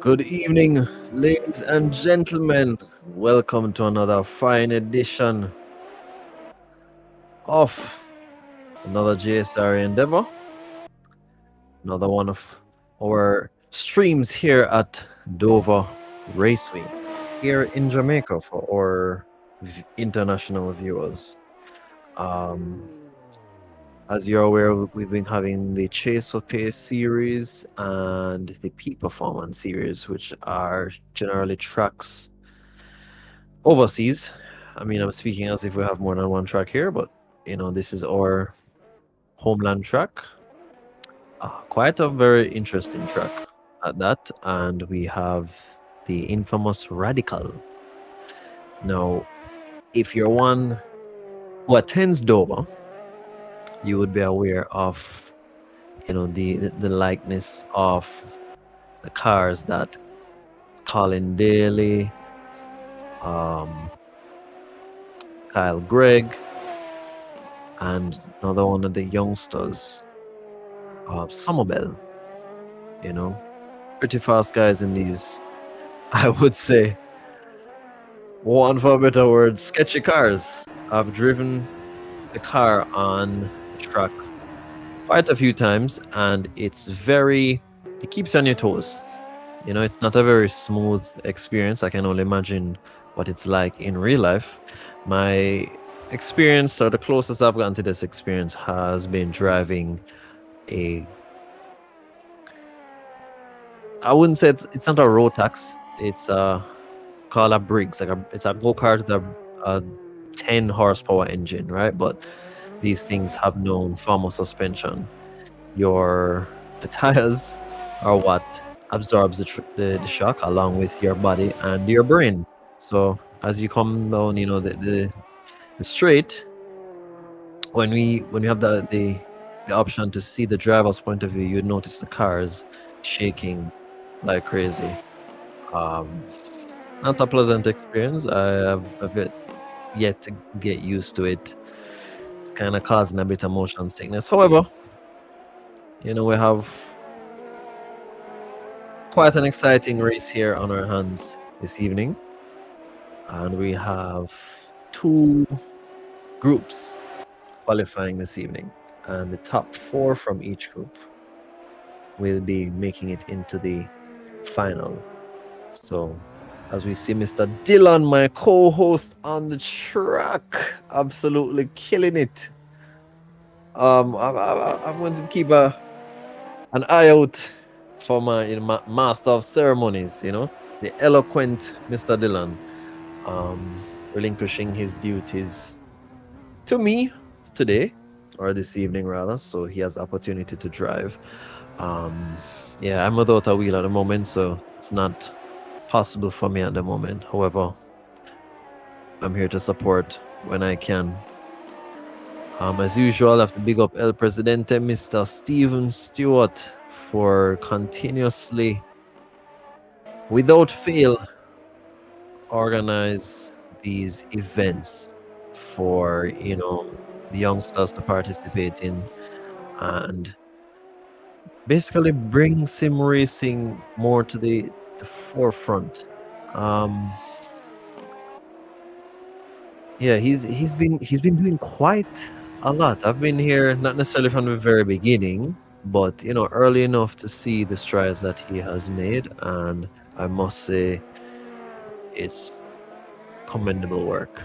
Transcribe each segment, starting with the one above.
Good evening, ladies and gentlemen. Welcome to another fine edition of another JSR endeavor. Another one of our streams here at Dover Raceway, here in Jamaica for our international viewers. As you're aware, we've been having the Chase of Pace series and the Peak Performance series, which are generally tracks overseas. I mean, I'm speaking as if we have more than one track here, but this is our homeland track. Quite a very interesting track at that, and we have the infamous Radical. Now, if you're one who attends Dover, you would be aware of the likeness of the cars that Colin Daly, Kyle Gregg, and another one of the youngsters, Somerville. Pretty fast guys in these, I would say, one for a better word, sketchy cars. I've driven the car on the track quite a few times, and it keeps you on your toes. It's not a very smooth experience. I can only imagine what it's like in real life. My experience, or the closest I've gotten to this experience, has been driving I wouldn't say it's not a road tax. It's called a Briggs. It's a go-kart with a 10 horsepower engine, right? But these things have no formal suspension. The tires are what absorbs the shock along with your body and your brain. So as you come down, the straight, when we have the option to see the driver's point of view, you'd notice the cars shaking like crazy. Not a pleasant experience. I have yet to get used to it. It's kind of causing a bit of motion sickness. However, we have quite an exciting race here on our hands this evening, and we have two groups qualifying this evening, and the top 4 from each group will be making it into the final. So as we see Mr. Dylan, my co-host on the track, absolutely killing it. I'm going to keep an eye out for my master of ceremonies, the eloquent Mr. Dylan, relinquishing his duties to me today, or this evening rather, so he has the opportunity to drive. Yeah, I'm without a wheel at the moment, so it's not possible for me at the moment. However, I'm here to support when I can. As usual, I have to big up El Presidente, Mr. Stephen Stewart, for continuously, without fail, organize these events for the youngsters to participate in, and basically bring sim racing more to the forefront. Yeah, he's been doing quite a lot. I've been here not necessarily from the very beginning, but early enough to see the strides that he has made, and I must say it's commendable work.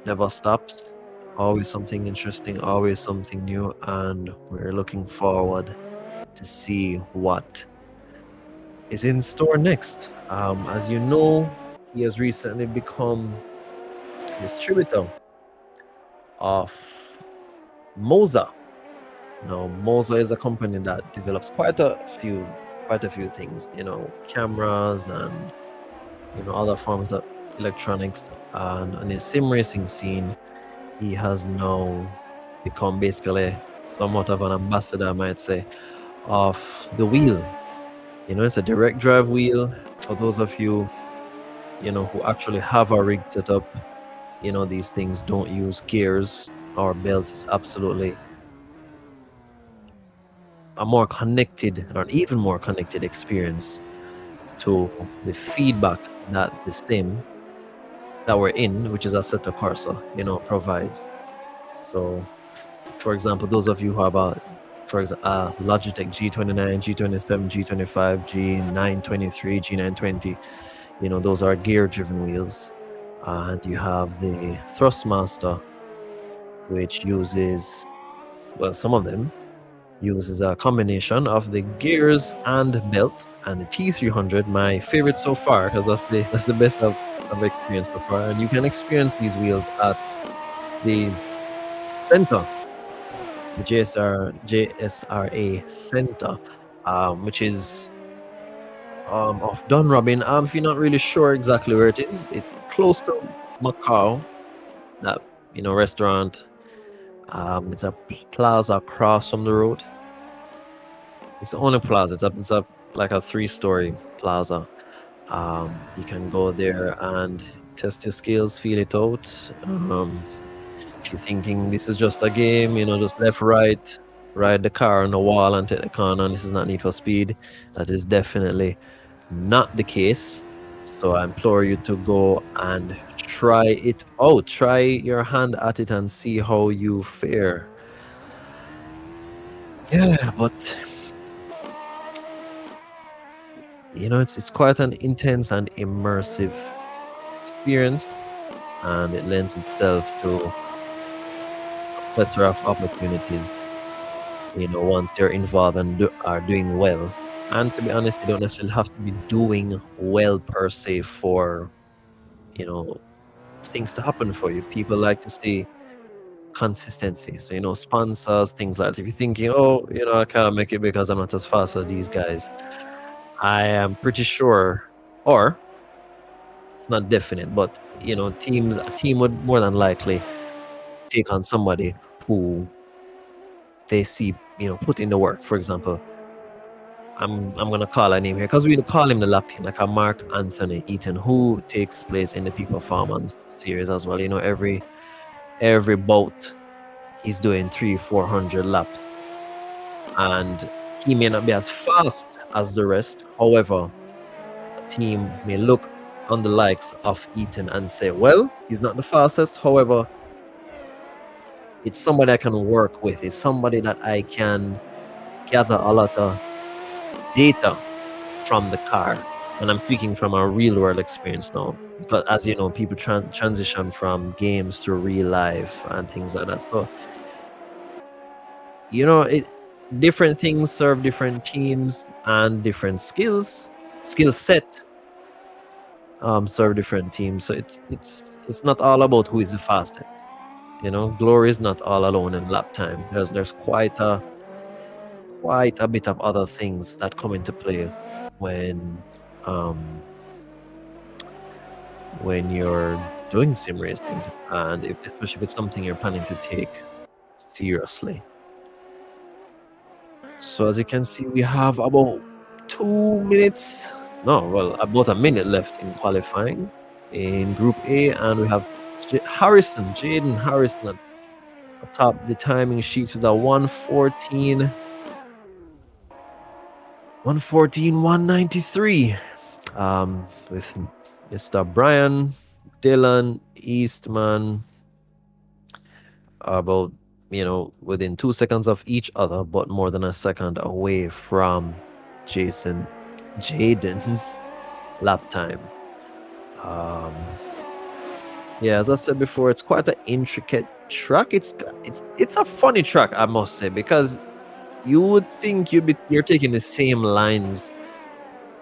Never stops, always something interesting, always something new, and we're looking forward to see what is in store next. As you know, he has recently become distributor of Moza. Now, Moza is a company that develops quite a few things, cameras and other forms of electronics. And on the sim racing scene, he has now become basically somewhat of an ambassador, I might say, of the wheel. It's a direct drive wheel. For those of you, who actually have a rig set up, these things don't use gears or belts. It's absolutely a more connected, or an even more connected experience. to the feedback that the sim that we're in, which is Assetto Corsa, provides. So, for example, those of you who have Logitech G29, G27, G25, G923, G920, those are gear-driven wheels. And you have the Thrustmaster, which uses, well, some of them uses a combination of the gears and belt, and the T300, my favorite so far, because that's the best I've experienced so far. And you can experience these wheels at the center, the JSRA Center, which is off Dunrobin. If you're not really sure exactly where it is, it's close to Macau, that restaurant. It's a plaza across from the road. It's the only plaza. It's a like a 3-story plaza. You can go there and test your skills, feel it out. If you're thinking this is just a game, just left, right, ride the car on the wall and take the corner, and this is not Need for Speed, that is definitely not the case. So I implore you to go and try it out. Try your hand at it and see how you fare. Yeah, but it's quite an intense and immersive experience, and it lends itself to a plethora of opportunities, once you're involved and are doing well. And to be honest, you don't necessarily have to be doing well per se for, things to happen for you. People like to see consistency. So, sponsors, things like that. If you're thinking, oh, I can't make it because I'm not as fast as these guys, I am pretty sure, or it's not definite, but a team would more than likely take on somebody who they see, put in the work. For example, I'm gonna call a name here because we call him the Lap King, like a Mark Anthony Eaton, who takes place in the Peak Performance series as well. Every boat he's doing 300-400 laps, and he may not be as fast as the rest. However, a team may look on the likes of Eaton and say, well, he's not the fastest. However, it's somebody I can work with. It's somebody that I can gather a lot of data from the car. And I'm speaking from a real world experience now. But as you know, people transition from games to real life and things like that. So, different things serve different teams, and different skill set serve different teams. So it's not all about who is the fastest. Glory is not all alone in lap time. There's quite a bit of other things that come into play when you're doing sim racing, and especially if it's something you're planning to take seriously. So as you can see, we have about 2 minutes, no, well, about a minute left in qualifying in Group A, and we have Jaden Harrison atop the timing sheet with a 1:14.193, with Mr. Brian Dylan Eastman about within 2 seconds of each other, but more than a second away from Jaden's lap time. Yeah, as I said before, it's quite an intricate track. It's a funny track, I must say, because you would think you're taking the same lines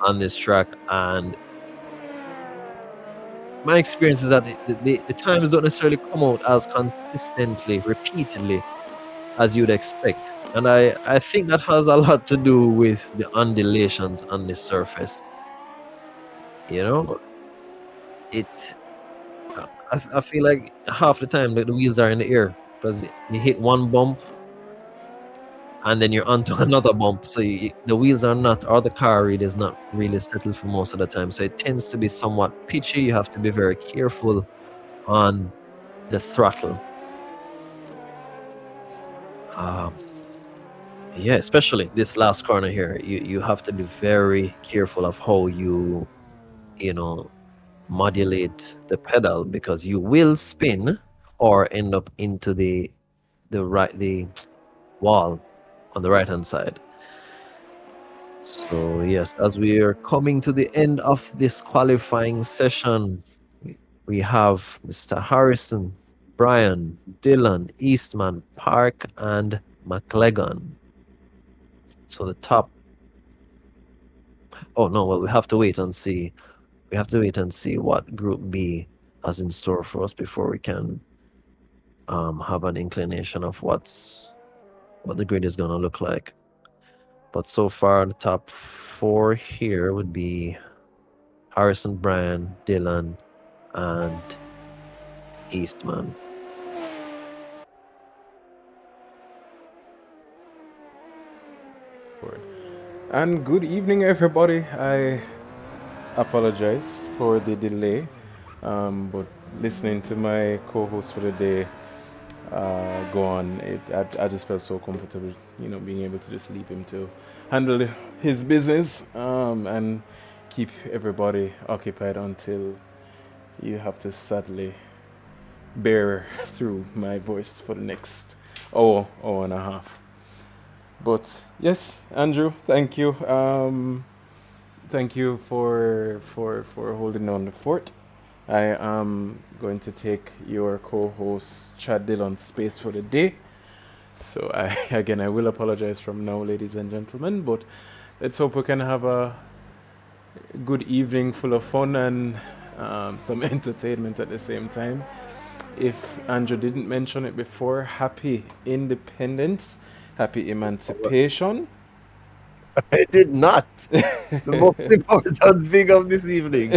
on this track, and my experience is that the times don't necessarily come out as consistently, repeatedly as you'd expect. And I think that has a lot to do with the undulations on the surface. I feel like half the time the wheels are in the air because you hit one bump and then you're onto another bump. So the wheels are not, or the car really is not really settled for most of the time. So it tends to be somewhat pitchy. You have to be very careful on the throttle. Yeah, especially this last corner here. You have to be very careful of how you know modulate the pedal because you will spin or end up into the wall on the right hand side. So yes, as we are coming to the end of this qualifying session, we have Mr. Harrison, Brian, Dylan, Eastman, Park, and McLegon. So the top. Oh no, well we have to wait and see. We have to wait and see what Group B has in store for us before we can have an inclination of what the grid is gonna look like. But so far, the top four here would be Harrison, Bryan, Dylan, and Eastman. And good evening, everybody. I apologize for the delay, but listening to my co-host for the day go on, I just felt so comfortable, being able to just leave him to handle his business and keep everybody occupied until you have to sadly bear through my voice for the next hour and a half. But yes, Andrew, thank you. Thank you for holding on the fort. I am going to take your co-host Chad Dillon's space for the day. So I will apologize from now, ladies and gentlemen. But let's hope we can have a good evening full of fun and some entertainment at the same time. If Andrew didn't mention it before, happy independence, happy emancipation. I did not. The most important thing of this evening.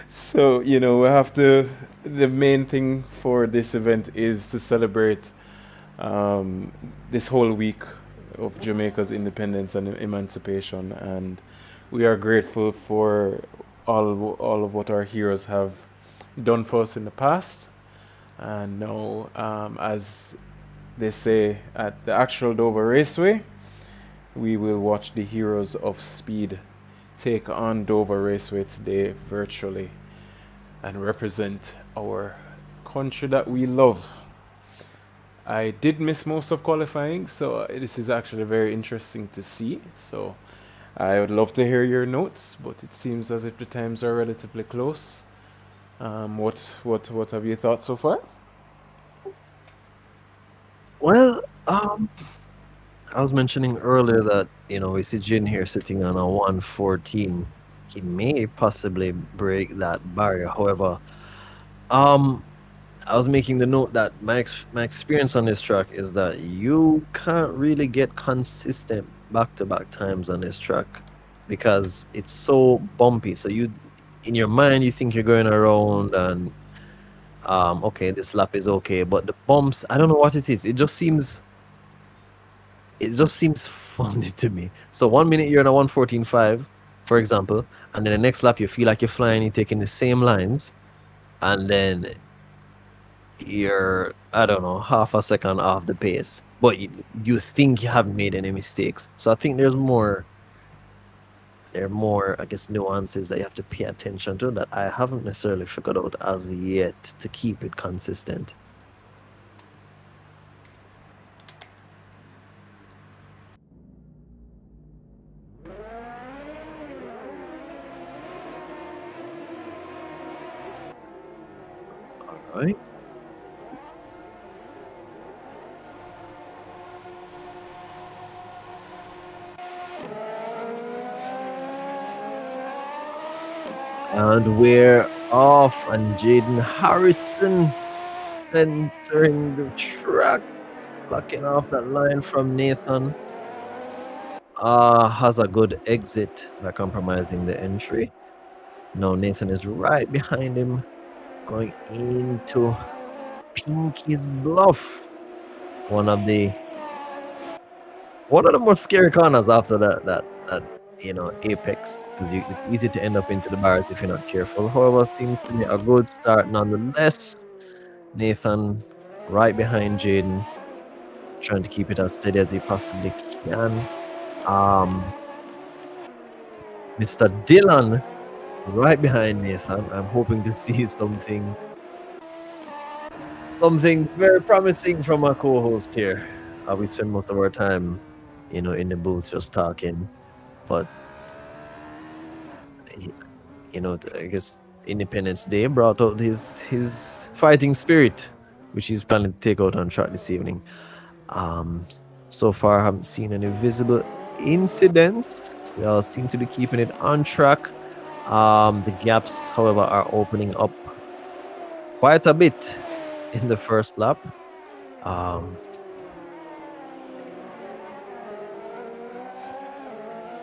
So, we have to. The main thing for this event is to celebrate this whole week of Jamaica's independence and emancipation, and we are grateful for all of what our heroes have done for us in the past. And now, as they say at the actual Dover Raceway, we will watch the heroes of speed take on Dover Raceway today virtually and represent our country that we love. I did miss most of qualifying, so this is actually very interesting to see. So I would love to hear your notes, but it seems as if the times are relatively close. What have you thought so far? Well, I was mentioning earlier that we see Jin here sitting on a 114. He may possibly break that barrier. However, I was making the note that my experience on this track is that you can't really get consistent back-to-back times on this track because it's so bumpy. So in your mind, you think you're going around and okay, this lap is okay, but the bumps, I don't know what it is. It just seems funny to me. So 1 minute you're on a 114.5, for example, and then the next lap you feel like you're flying, you're taking the same lines, and then you're, I don't know, half a second off the pace, but you think you haven't made any mistakes. So I think there are more, I guess, nuances that you have to pay attention to that I haven't necessarily figured out as yet to keep it consistent. All right. And we're off, and Jaden Harrison centering the track, blocking off that line from Nathan. Has a good exit by compromising the entry. Now Nathan is right behind him, going into Pinky's Bluff. One of the more scary corners after that apex, because it's easy to end up into the bars if you're not careful. However, seems to be a good start nonetheless. Nathan right behind Jaden, trying to keep it as steady as he possibly can. Mr. Dylan right behind Nathan. I'm hoping to see something very promising from our co-host here. We spend most of our time, in the booth just talking, but I guess Independence Day brought out his fighting spirit, which he's planning to take out on track this evening. So far, I haven't seen any visible incidents. We all seem to be keeping it on track. The gaps, however, are opening up quite a bit in the first lap.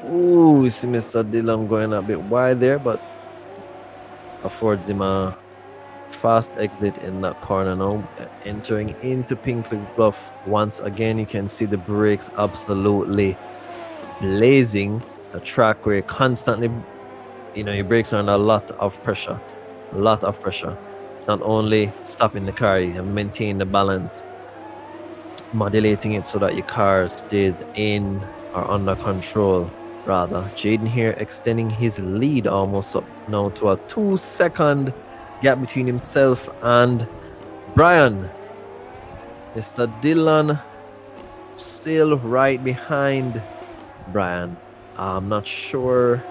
We see Mr. Dylan going a bit wide there, but affords him a fast exit in that corner now. Entering into Pinkley's Bluff once again. You can see the brakes absolutely blazing. It's a track where constantly, your brakes are under a lot of pressure. It's not only stopping the car, you maintain the balance, modulating it so that your car stays in or under control, rather. Jaden here extending his lead almost up now to a 2-second gap between himself and Brian. Mr. Dylan still right behind Brian. I'm not sure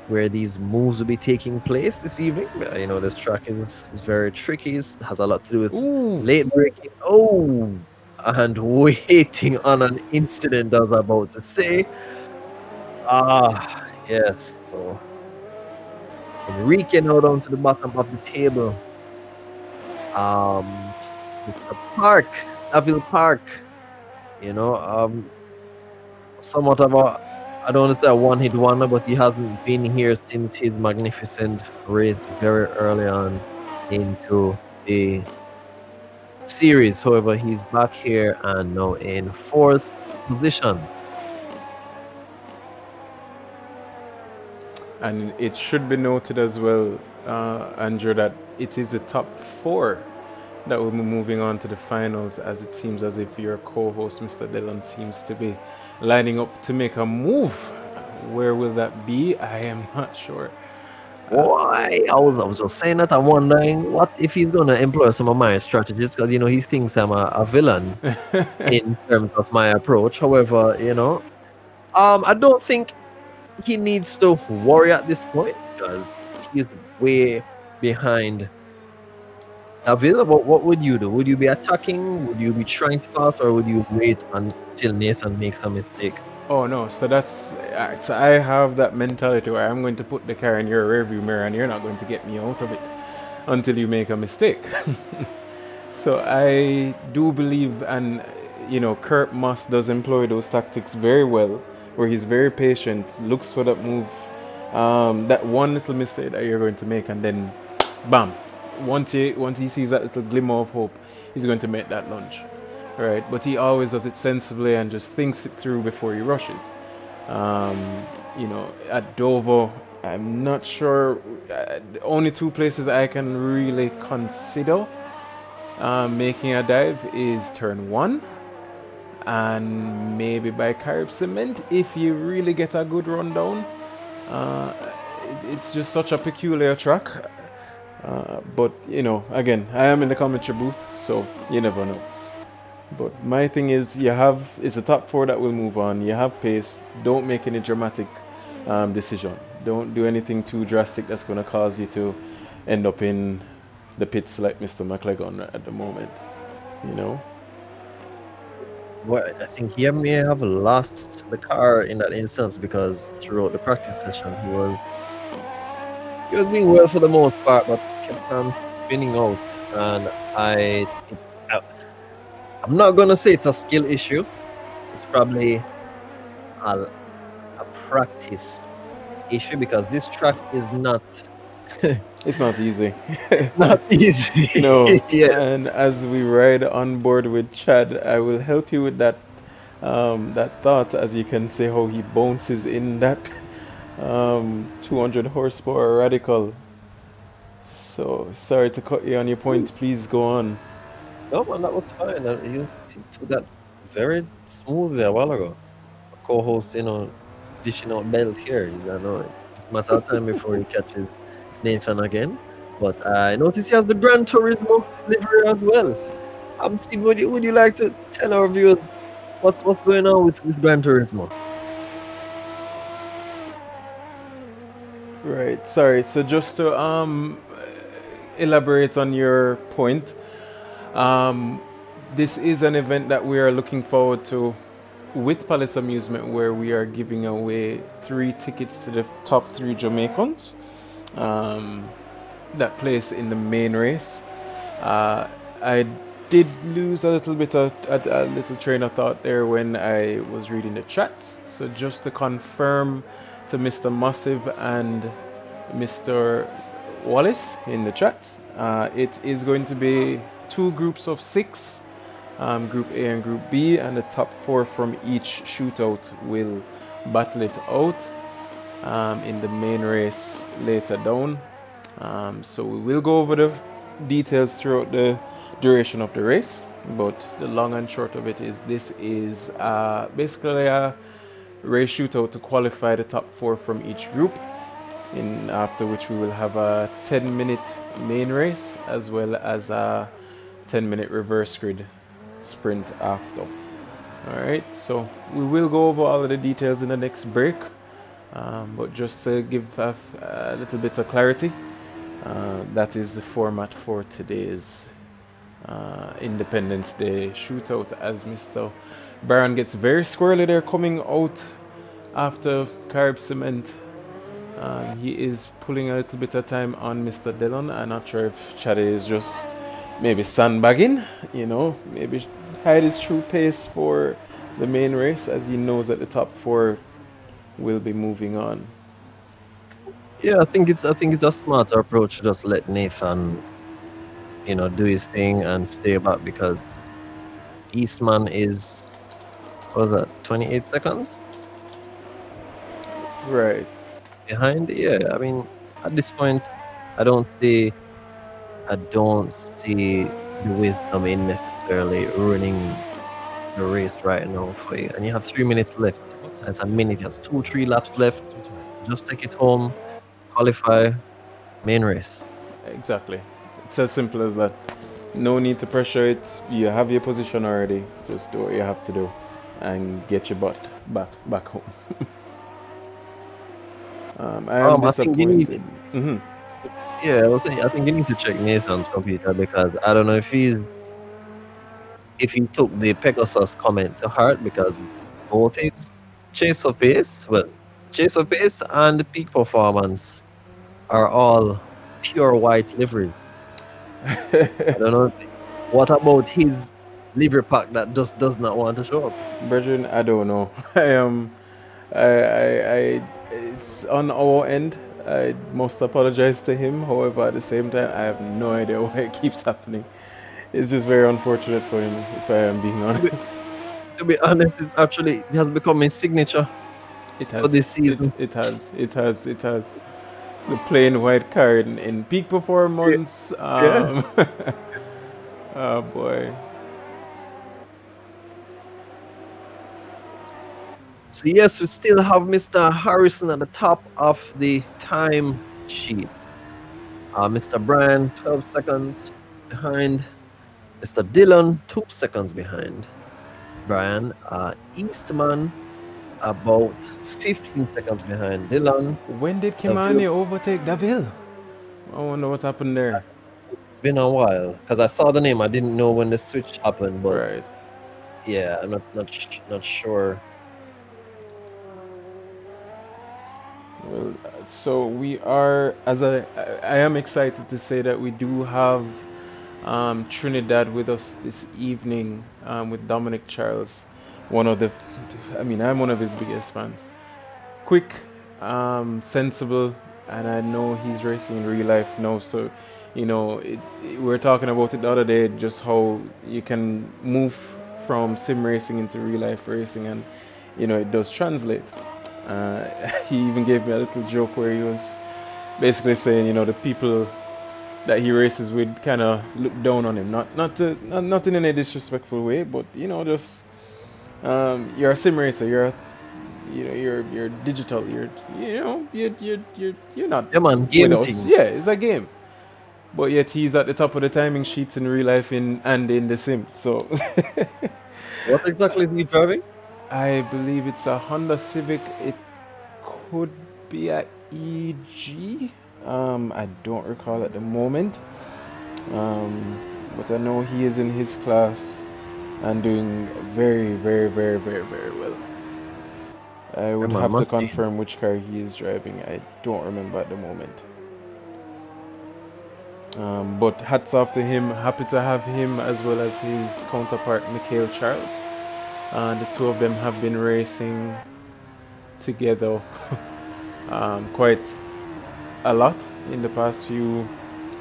where these moves will be taking place this evening. This track is very tricky. It has a lot to do with late braking. And waiting on an incident, I was about to say. Yes. So Enrique now down to the bottom of the table. Mr. Park, Avil Park. Somewhat of a, I don't want to say a one-hit wonder, but he hasn't been here since his magnificent race very early on into the series. However, he's back here and now in 4th position. And it should be noted as well, Andrew, that it is the top 4 that will be moving on to the finals, as it seems as if your co-host, Mr. Dylan, seems to be lining up to make a move. Where will that be? I am not sure. Why? I was just saying that. I'm wondering what if he's gonna employ some of my strategies, because he thinks I'm a villain in terms of my approach. However, I don't think he needs to worry at this point because he's way behind Avila. What would you do? Would you be attacking? Would you be trying to pass, or would you wait until Nathan makes a mistake? Oh no, so I have that mentality where I'm going to put the car in your rearview mirror and you're not going to get me out of it until you make a mistake. So I do believe, and Kurt Moss does employ those tactics very well, where he's very patient, looks for that move, that one little mistake that you're going to make, and then bam, once he sees that little glimmer of hope, he's going to make that lunge. Right, but he always does it sensibly and just thinks it through before he rushes. At Dover, I'm not sure. The only 2 places I can really consider making a dive is turn 1 and maybe by Carib Cement if you really get a good rundown. It's just such a peculiar track. But again, I am in the commentary booth, so you never know. But my thing is, it's the top 4 that will move on. You have pace. Don't make any dramatic decision. Don't do anything too drastic that's going to cause you to end up in the pits like Mr. McLagan at the moment. Well, I think he may have lost the car in that instance, because throughout the practice session he was being well for the most part, but kept on spinning out. And I'm not gonna say it's a skill issue. It's probably a practice issue, because this track is not. It's not easy. It's not easy. No. Yeah. And as we ride on board with Chad, I will help you with that thought, as you can see how he bounces in that 200 horsepower radical. So sorry to cut you on your point. Please go on. No, man, that was fine. He took that very smoothly a while ago. A co-host, dishing out belt here. I know it's a matter of time before he catches Nathan again. But I notice he has the Gran Turismo livery as well. Steve, would you like to tell our viewers what's going on with Gran Turismo? Right. Sorry. So just to elaborate on your point, um, this is an event that we are looking forward to with Palace Amusement, where we are giving away 3 tickets to the top 3 Jamaicans um, that place in the main race. I did lose a little bit of a little train of thought there when I was reading the chats. So just to confirm to Mr. Massive and Mr. Wallace in the chats, it is going to be 2 groups of 6, Group A and Group B, and the top 4 from each shootout will battle it out in the main race later down. So we will go over the details throughout the duration of the race, but the long and short of it is this is basically a race shootout to qualify the top 4 from each group, in after which we will have a 10-minute main race as well as a 10-minute reverse grid sprint after. Alright, so we will go over all of the details in the next break, but just to give a little bit of clarity, that is the format for today's Independence Day shootout, as Mr. Baron gets very squirrely there coming out after Carib Cement. He is pulling a little bit of time on Mr. Dillon. I'm not sure if Chatty is just maybe sandbagging, maybe hide his true pace for the main race, as he knows that the top 4 will be moving on. Yeah, I think it's a smarter approach to just let Nathan, do his thing and stay back because Eastman is, what was that, 28 seconds Right. behind? Yeah, I mean, at this point, I don't see the wisdom in necessarily ruining the race right now for you. And you have 3 minutes left. That's a minute. There's 3 laps left. Just take it home, qualify, main race. Exactly. It's as simple as that. No need to pressure it. You have your position already. Just do what you have to do and get your butt back home. I am I think you need, disappointed. yeah, I think you need to check Nathan's computer because I don't know if he took the Pegasus comment to heart because both his chase for pace, and the peak performance are all pure white liveries. I don't know. What about his livery pack that just does not want to show up? Brethren, I don't know. I am. I. It's on our end. I must apologize to him. However, at the same time, I have no idea why it keeps happening. It's just very unfortunate for him, if I am being honest. To be honest, it has become his signature It for has. this season. It has. It has. It has. The plain white card in peak performance. Yeah. Oh boy. So yes, we still have Mr. Harrison at the top of the time sheet. Mr. Brian, 12 seconds behind. Mr. Dillon, 2 seconds behind. Brian, Eastman, about 15 seconds behind Dillon. When did Kimani overtake Davil? I wonder what happened there. It's been a while because I saw the name. I didn't know when the switch happened, but Right. yeah, I'm not sure. Well, so we are, I am excited to say that we do have Trinidad with us this evening with Dominic Charles, I'm one of his biggest fans. Quick, sensible, and I know he's racing in real life now. So, we were talking about it the other day, just how you can move from sim racing into real life racing, and it does translate. He even gave me a little joke where he was basically saying, the people that he races with kind of look down on him. Not in any disrespectful way, but just you're a sim racer. You're digital. You're not Yeah, man, with game us. thing. Yeah, it's a game. But yet he's at the top of the timing sheets in real life and in the sim. So What exactly is he driving? I believe it's a Honda Civic. It could be a EG. I don't recall at the moment. But I know he is in his class and doing very, very, very, very, very well. I Yeah, would man, have to machine. confirm which car he is driving. I don't remember at the moment. But hats off to him. Happy to have him as well as his counterpart, Mikhail Charles. The two of them have been racing together quite a lot in the past few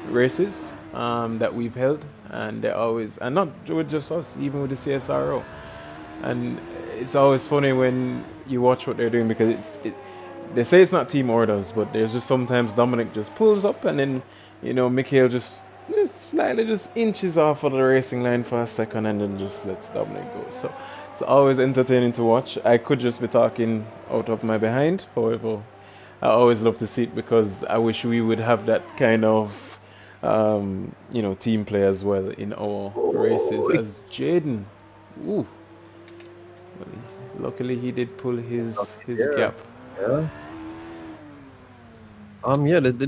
races that we've held, and they're always, and not with just us, even with the CSRO. And it's always funny when you watch what they're doing because they say it's not team orders, but there's just sometimes Dominic just pulls up and then Mikhail just slightly just inches off of the racing line for a second and then just lets Dominic go. So it's always entertaining to watch. I could just be talking out of my behind, however, I always love to see it because I wish we would have that kind of team play as well in our races. Oh, As Jaden, ooh, well, luckily he did pull his there. gap. Yeah. Yeah, the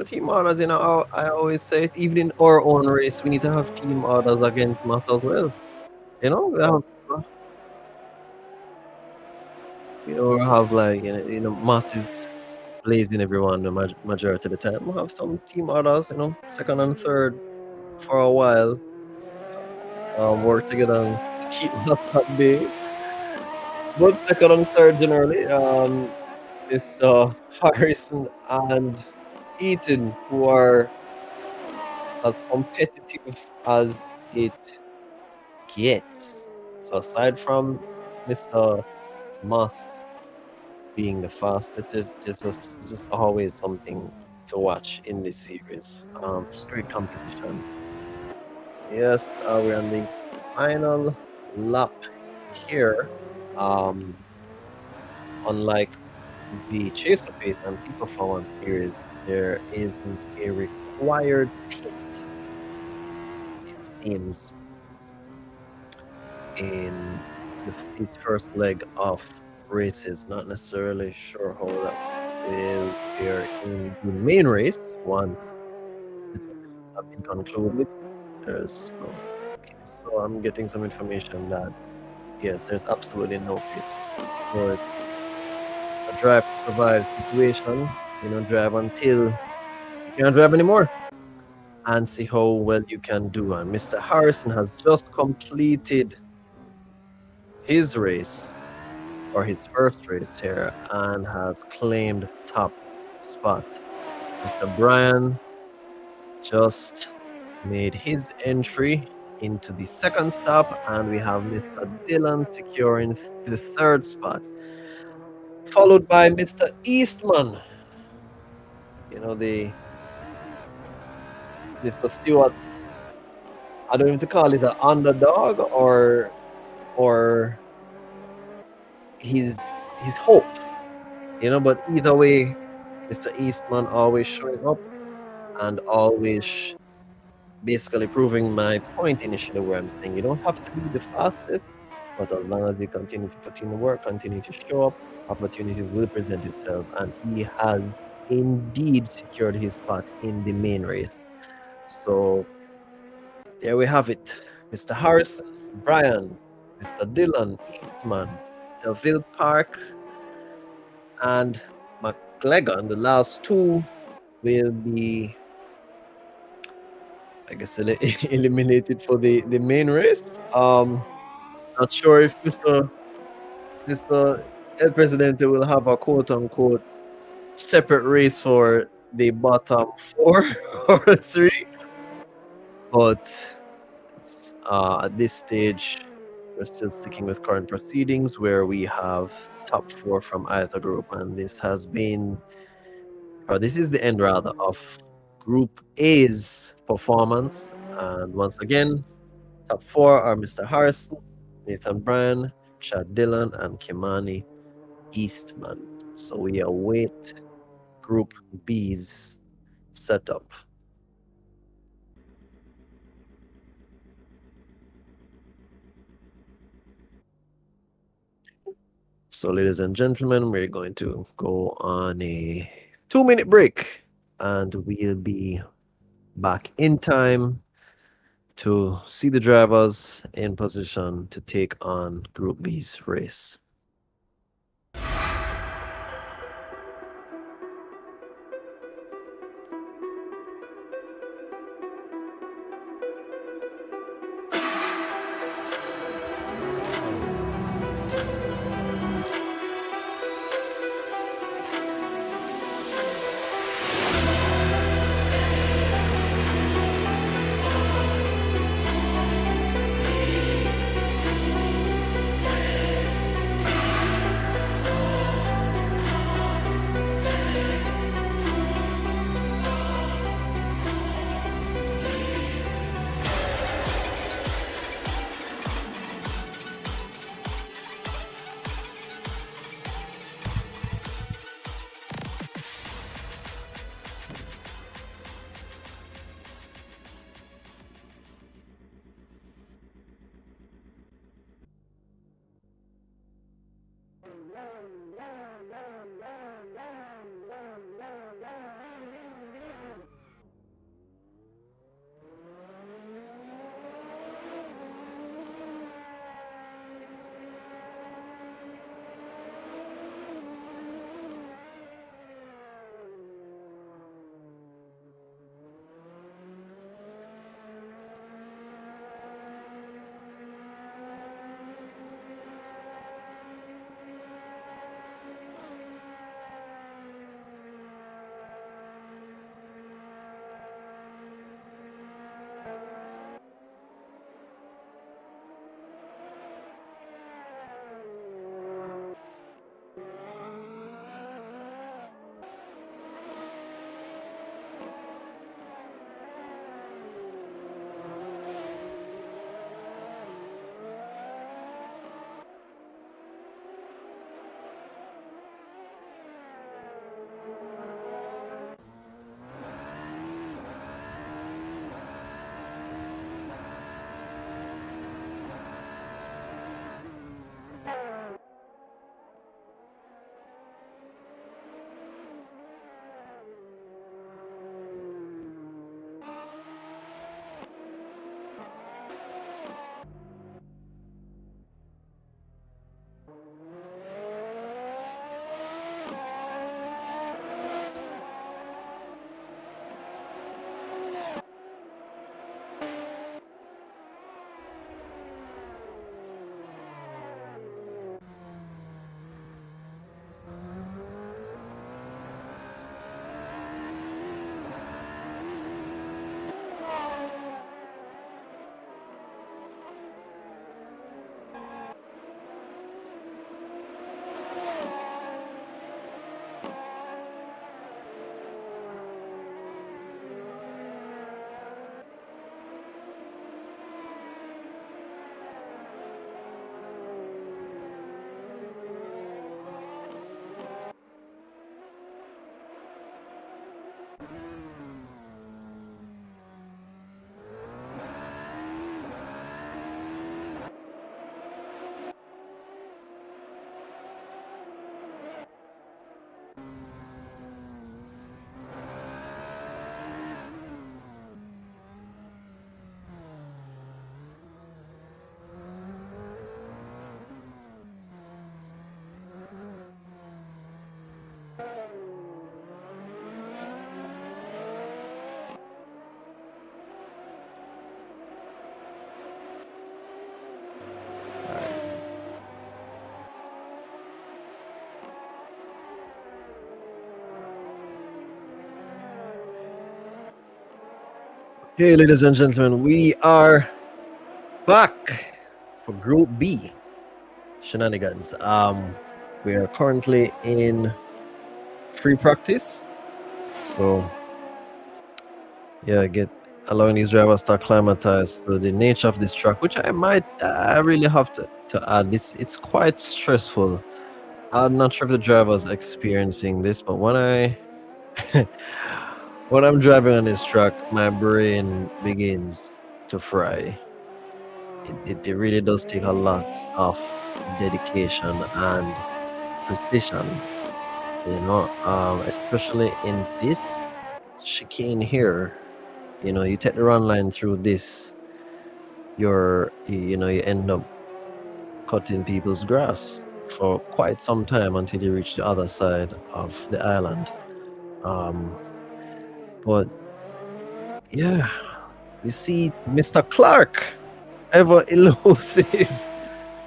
team orders, I always say it, even in our own race, we need to have team orders against mass as well. We have like, mass is blazing everyone the majority of the time. We have some team orders, second and third for a while, work together to keep mass at bay. But second and third generally, Mr. Harrison and Eaton, who are as competitive as it gets. So aside from Mr. Moss being the fastest, there's just always something to watch in this series. It's great competition. So yes, we're on the final lap here. Um, Unlike the Chaser Pace and Peak Performance series, there isn't a required pit, it seems, in this first leg of races. Not necessarily sure how that will fare in the main race once the positions have been concluded. There's no. Okay, so I'm getting some information that yes, there's absolutely no pits. So it's a drive to survive situation. Drive until you can't drive anymore and see how well you can do. And Mr. Harrison has just completed his race, or his first race here, and has claimed top spot. Mr. Brian just made his entry into the second stop, and we have Mr. Dylan securing the third spot, followed by Mr. Eastman. The Mr. Stewart's, I don't even to call it an underdog or his hope. But either way, Mr. Eastman always showing up and always basically proving my point initially where I'm saying you don't have to be the fastest, but as long as you continue to put in the work, continue to show up, opportunities will present itself. And he has indeed secured his spot in the main race. So there we have it. Mr. Harrison, Brian, Mr. Dylan, Eastman, Delville Park, and McGregor. The last two will be, I guess, eliminated for the main race. Not sure if Mr. El Presidente will have a quote unquote separate race for the bottom four or three, but at this stage, we're still sticking with current proceedings where we have top four from either group, and this is the end rather of Group A's performance. And once again, top four are Mr. Harrison, Nathan Bryan, Chad Dillon, and Kimani Eastman. So we await Group B's setup. So, ladies and gentlemen, we're going to go on a 2-minute break and we'll be back in time to see the drivers in position to take on Group B's race. Okay, ladies and gentlemen, we are back for Group B shenanigans. We are currently in free practice, so yeah, get allowing these drivers to acclimatize to the nature of this track, which I really have to add. It's quite stressful. I'm not sure if the driver's experiencing this, but when I when I'm driving on this track, my brain begins to fry. It really does take a lot of dedication and precision, especially in this chicane here. You take the run line through this, you end up cutting people's grass for quite some time until you reach the other side of the island. Um, but yeah, you see Mr. Clark, ever elusive.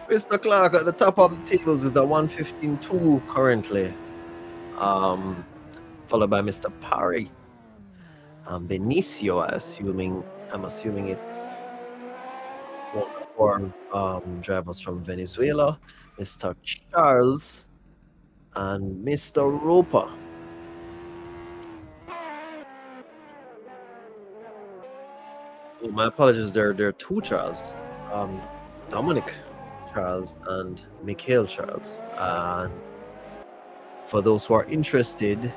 Mr. Clark at the top of the tables with a 115.2 currently. Um, Followed by Mr. Parry. Benicio, I'm assuming it's one of our drivers from Venezuela, Mr. Charles and Mr. Roper. Oh, my apologies, there are two Charles. Um, Dominic Charles and Mikhail Charles. And for those who are interested,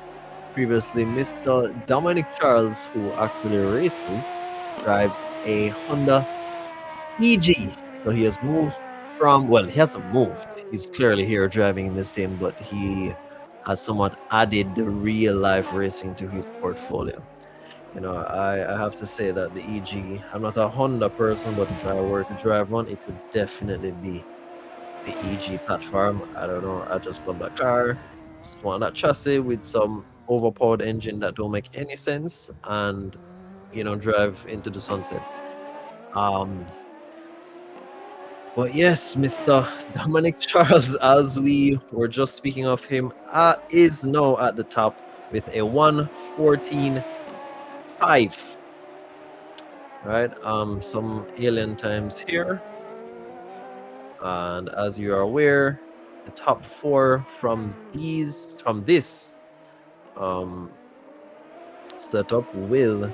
previously Mr. Dominic Charles, who actually races, drives a Honda EG. So he has moved from, well, he hasn't moved. He's clearly here driving in the same, but he has somewhat added the real life racing to his portfolio. I have to say that the EG, I'm not a Honda person, but if I were to drive one, it would definitely be the EG platform. I don't know. I just love that car. Just want that chassis with some overpowered engine that don't make any sense and drive into the sunset. Um, but yes, Mr. Dominic Charles, as we were just speaking of him, is now at the top with a 114.5. Right? Some alien times here. And as you are aware, the top four from this um setup will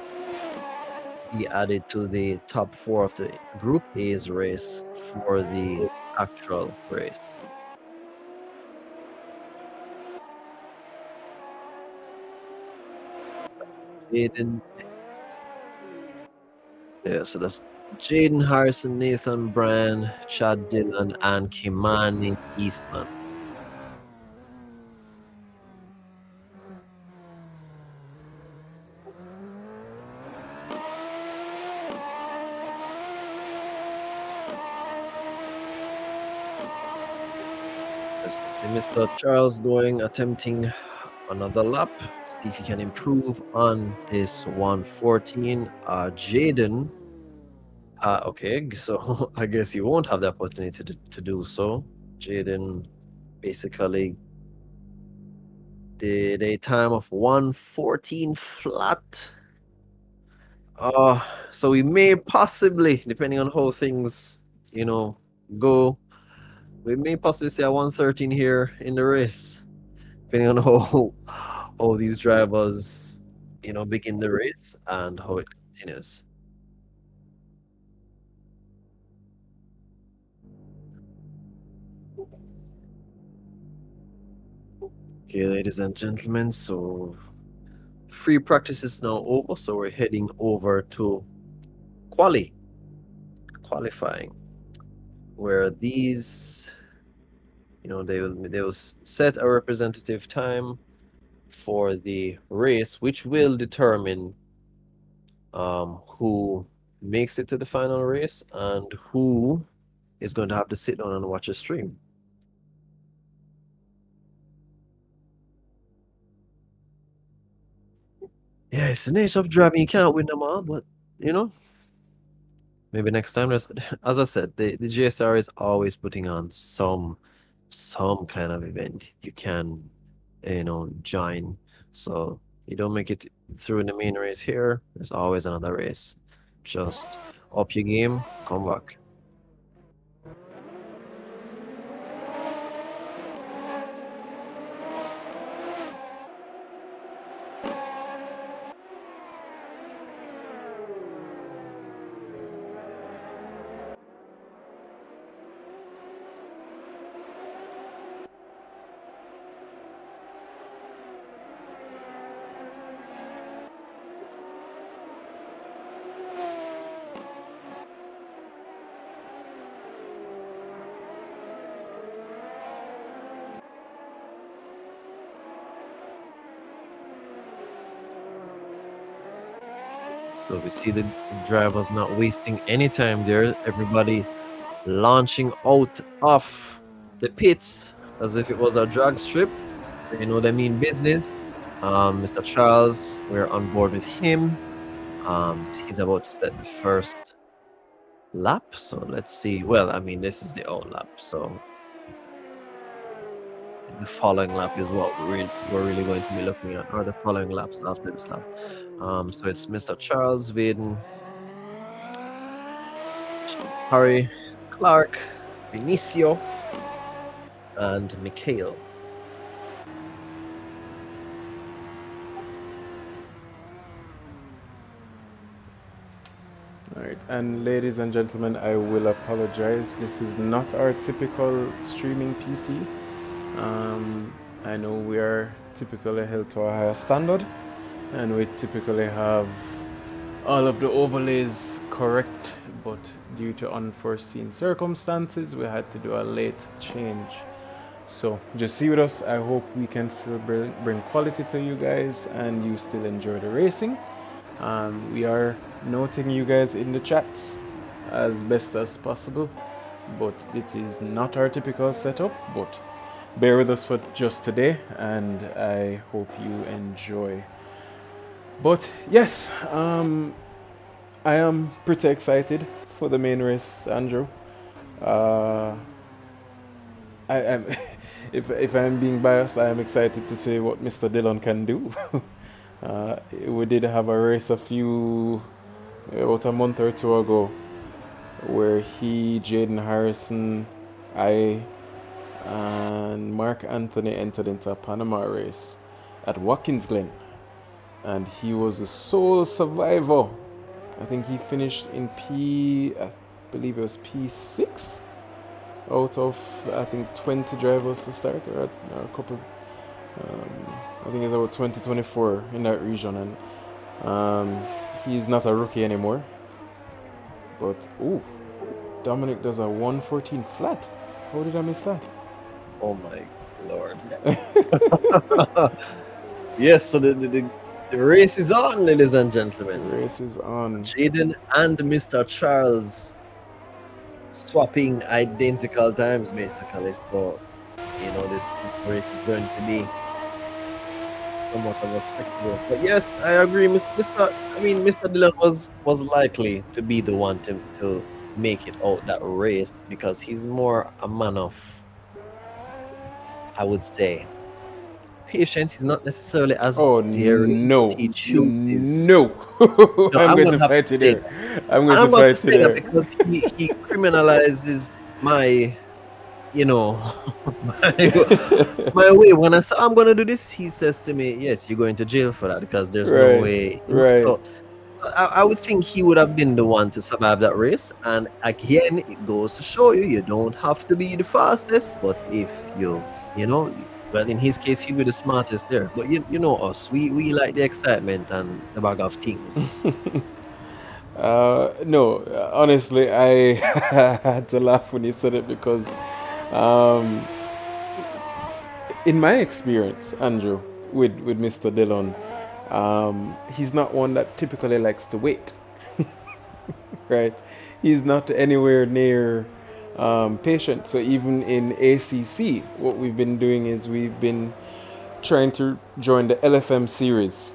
be added to the top four of the Group A's race for the actual race. So that's Jaden. Yeah, so that's Jaden Harrison, Nathan Brand, Chad Dillon, and Kimani Eastman. Yes, see Mr. Charles attempting another lap. See if he can improve on this 114. Jaden, okay, so I guess he won't have the opportunity to do so. Jaden basically did a time of 114 flat. Uh, so we may possibly, depending on how things, you know, go, we may possibly see a 113 here in the race, depending on how these drivers, begin the race and how it continues. Okay, ladies and gentlemen, so free practice is now over, so we're heading over to qualifying, where these, they will set a representative time for the race, which will determine who makes it to the final race and who is going to have to sit down and watch a stream. Yeah, it's the nature of driving. You can't win them all, but you know, maybe next time. As I said, the JSR is always putting on some kind of event you can, join. So you don't make it through in the main race here. There's always another race. Just up your game, come back. So we see the drivers not wasting any time there. Everybody launching out of the pits as if it was a drag strip. So you know they mean business. Mr. Charles, we're on board with him. He's about to set the first lap. So let's see. Well, I mean, this is the old lap. So the following lap is what we're really going to be looking at, or the following laps after this lap. So it's Mr. Charles, Vaden, Harry, Clark, Vinicio, and Mikhail. All right, and ladies and gentlemen, I will apologize. This is not our typical streaming PC. I know we are typically held to a higher standard, and we typically have all of the overlays correct, but due to unforeseen circumstances, we had to do a late change. So just see with us. I hope we can still bring quality to you guys and you still enjoy the racing. We are noting you guys in the chats as best as possible, but this is not our typical setup, but bear with us for just today and I hope you enjoy. But yes, I am pretty excited for the main race, Andrew. I am if I'm being biased, I am excited to see what Mr. Dillon can do. We did have a race about a month or two ago where he, Jaden Harrison, I, and Mark Anthony entered into a Panama race at Watkins Glen, and he was the sole survivor. I think he finished in I believe it was P6 out of, I think, 20 drivers to start, or a couple. I think it's about 2024 in that region, and he's not a rookie anymore. But Dominic does a 114 flat. How did I miss that? Oh my lord! Yes, so the race is on, ladies and gentlemen. The race is on. Jaden and Mr. Charles swapping identical times, basically. So you know this race is going to be somewhat of a spectacle. But yes, I agree. Mr. Dillon was likely to be the one to make it out that race because he's more a man of, I would say, patience. He's not necessarily as daring. No, he chooses. No, I'm going to fight you there. I'm going to fight you there because he criminalizes my. My way. When I say I'm gonna do this, he says to me, "Yes, you're going to jail for that because there's no way." Right. So I would think he would have been the one to survive that race. And again, it goes to show you don't have to be the fastest, but if well, in his case, he'd be the smartest there. But you know us, we like the excitement and the bag of things. No, honestly, I had to laugh when you said it because. In my experience, Andrew, with Mr. Dillon, he's not one that typically likes to wait. Right? He's not anywhere near patient. So even in ACC, what we've been doing is we've been trying to join the LFM series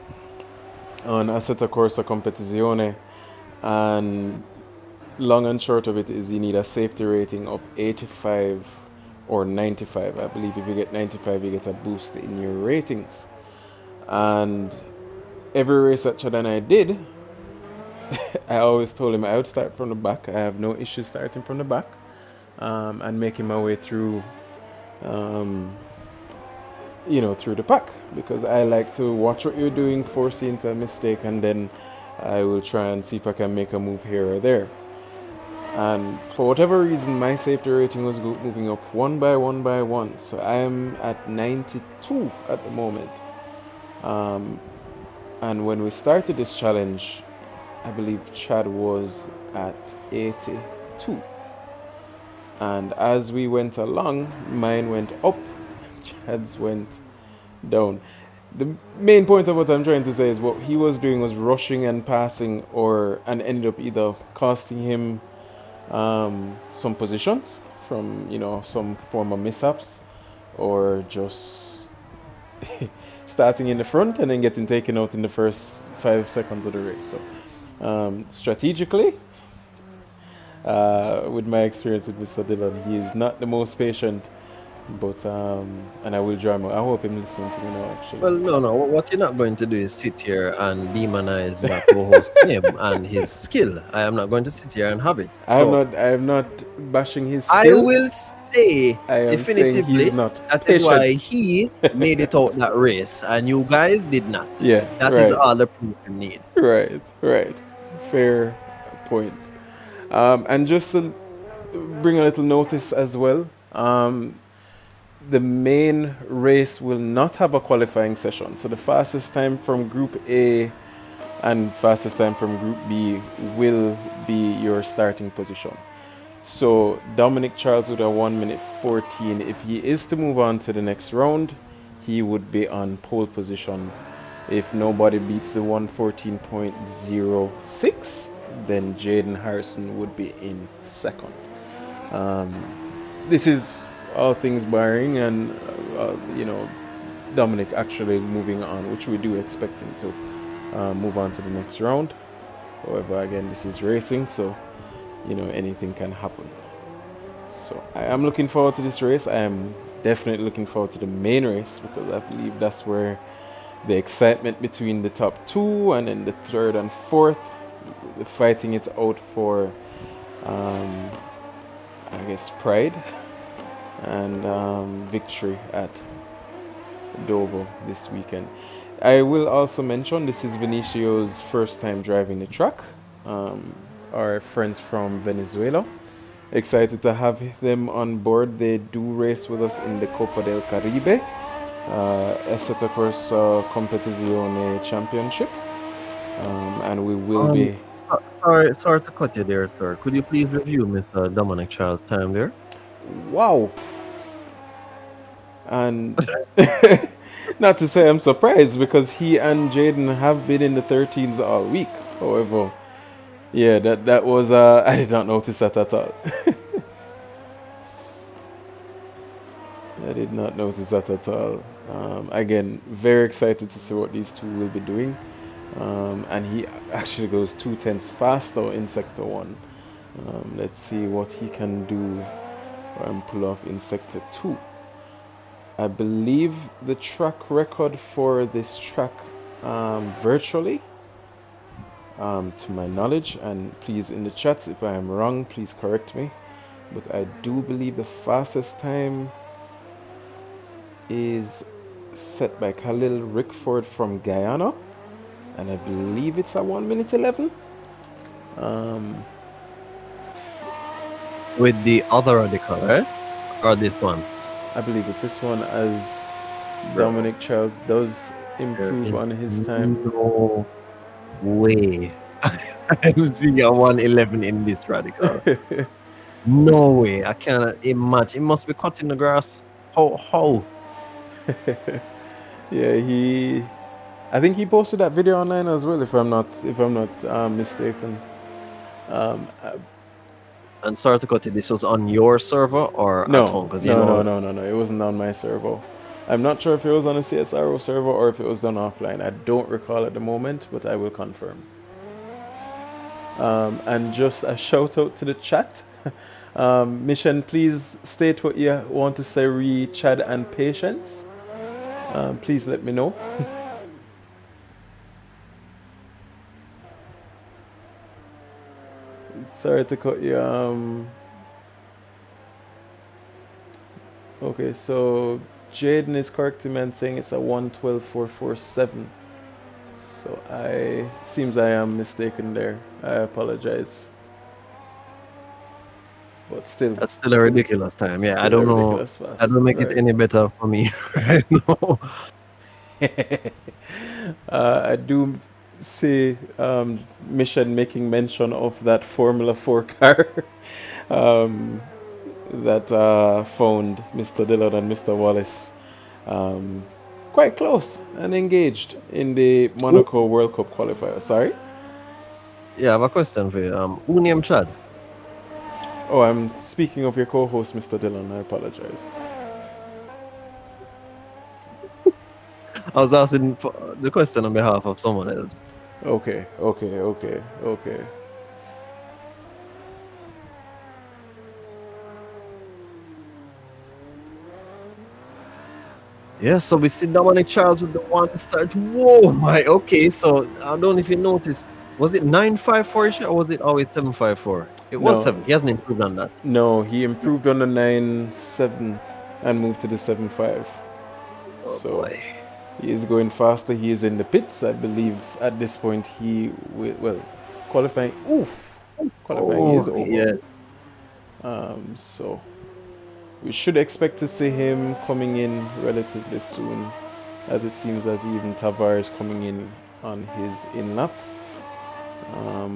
on Assetto Corsa Competizione, and long and short of it is you need a safety rating of 85 or 95. I believe if you get 95, you get a boost in your ratings. And every race that Chad and I did, I always told him I would start from the back. I have no issue starting from the back and making my way through, through the pack, because I like to watch what you're doing, force you into a mistake, and then I will try and see if I can make a move here or there. And for whatever reason, my safety rating was moving up one by one. So I am at 92 at the moment. And when we started this challenge, I believe Chad was at 82. And as we went along, mine went up, Chad's went down. The main point of what I'm trying to say is what he was doing was rushing and passing, and ended up either costing him some positions from some form of mishaps, or just starting in the front and then getting taken out in the first 5 seconds of the race. So strategically, with my experience with Mr. Dillon, he is not the most patient, but and I will draw him. I hope him listening to me now. Actually, Well, no, no. What you're not going to do is sit here and demonize my co-host name and his skill. I am not going to sit here and have it. I am So not. I am not bashing his I skill. will say I am saying he's definitively not that is why patient. he made it out that race and you guys did not. Yeah. That is Right. all the proof you need. Right. Right. Fair point. And just to bring a little notice as well. The main race will not have a qualifying session. So the fastest time from Group A and fastest time from Group B will be your starting position. So Dominic Charles with a 1 minute 14. If he is to move on to the next round, he would be on pole position. If nobody beats the 114.06, then Jaden Harrison would be in second. This is all things barring, and Dominic actually moving on, which we do expect him to move on to the next round. However, again, this is racing, so anything can happen. So I am looking forward to this race. I am definitely looking forward to the main race, because I believe that's where the excitement between the top two and then the third and fourth, fighting it out for I guess pride and victory at Dover this weekend. I will also mention this is Vinicio's first time driving the track. Our friends from Venezuela. Excited to have them on board. They do race with us in the Copa del Caribe, Exeter Corsa Competizione Championship. And we will be... Sorry to cut you there, sir. Could you please review Mr. Dominic Charles' time there? Wow! And not to say I'm surprised, because he and Jaden have been in the 13s all week. However, yeah, that was I did not notice that at all. I did not notice that at all. Again, very excited to see what these two will be doing. And he actually goes 2/10 faster in Sector 1. Let's see what he can do and pull off in Sector 2. I believe the track record for this track virtually, to my knowledge, and please in the chat if I am wrong, please correct me, but I do believe the fastest time is set by Khalil Rickford from Guyana, and I believe it's a 1 minute 11. With the other radical, right? Or this one? I believe it's this one, as Dominic Charles does improve on his time. No way. I'm seeing a 111 in this radical. No way. I cannot imagine. It must be cutting the grass. How? Yeah, I think he posted that video online as well, if I'm not mistaken. And sorry to cut you, this was on your server or at home? No. It wasn't on my server. I'm not sure if it was on a CSRO server or if it was done offline. I don't recall at the moment, but I will confirm. And just a shout out to the chat. Mission, please state what you want to say, Chad and Patience. Please let me know. Sorry to cut you. Okay, so Jaden is correct in man saying it's a 112.447. So seems I am mistaken there. I apologize. But still, that's still a ridiculous time. Yeah, I don't know. I don't make it any better for me right now. I do see Mission making mention of that Formula 4 car that found Mr. Dillon and Mr. Wallace quite close and engaged in the Monaco World Cup qualifier. Sorry? Yeah, I have a question for you. Who named Chad? Oh, I'm speaking of your co-host, Mr. Dillon. I apologize. I was asking for the question on behalf of someone else. Okay. Yeah, so we see Dominic Charles with the 130. Whoa, my. Okay, so I don't know if you noticed. Was it 954 or was it always 754? It was No, 7. He hasn't improved on that. no, he improved on the 9.7 and moved to the 7.5. Oh So boy. he is going faster. He is in the pits, I believe. At this point, well, qualifying. Qualifying is Oh, over. yes. So we should expect to see him coming in relatively soon, as it seems as even Tavares coming in on his in lap.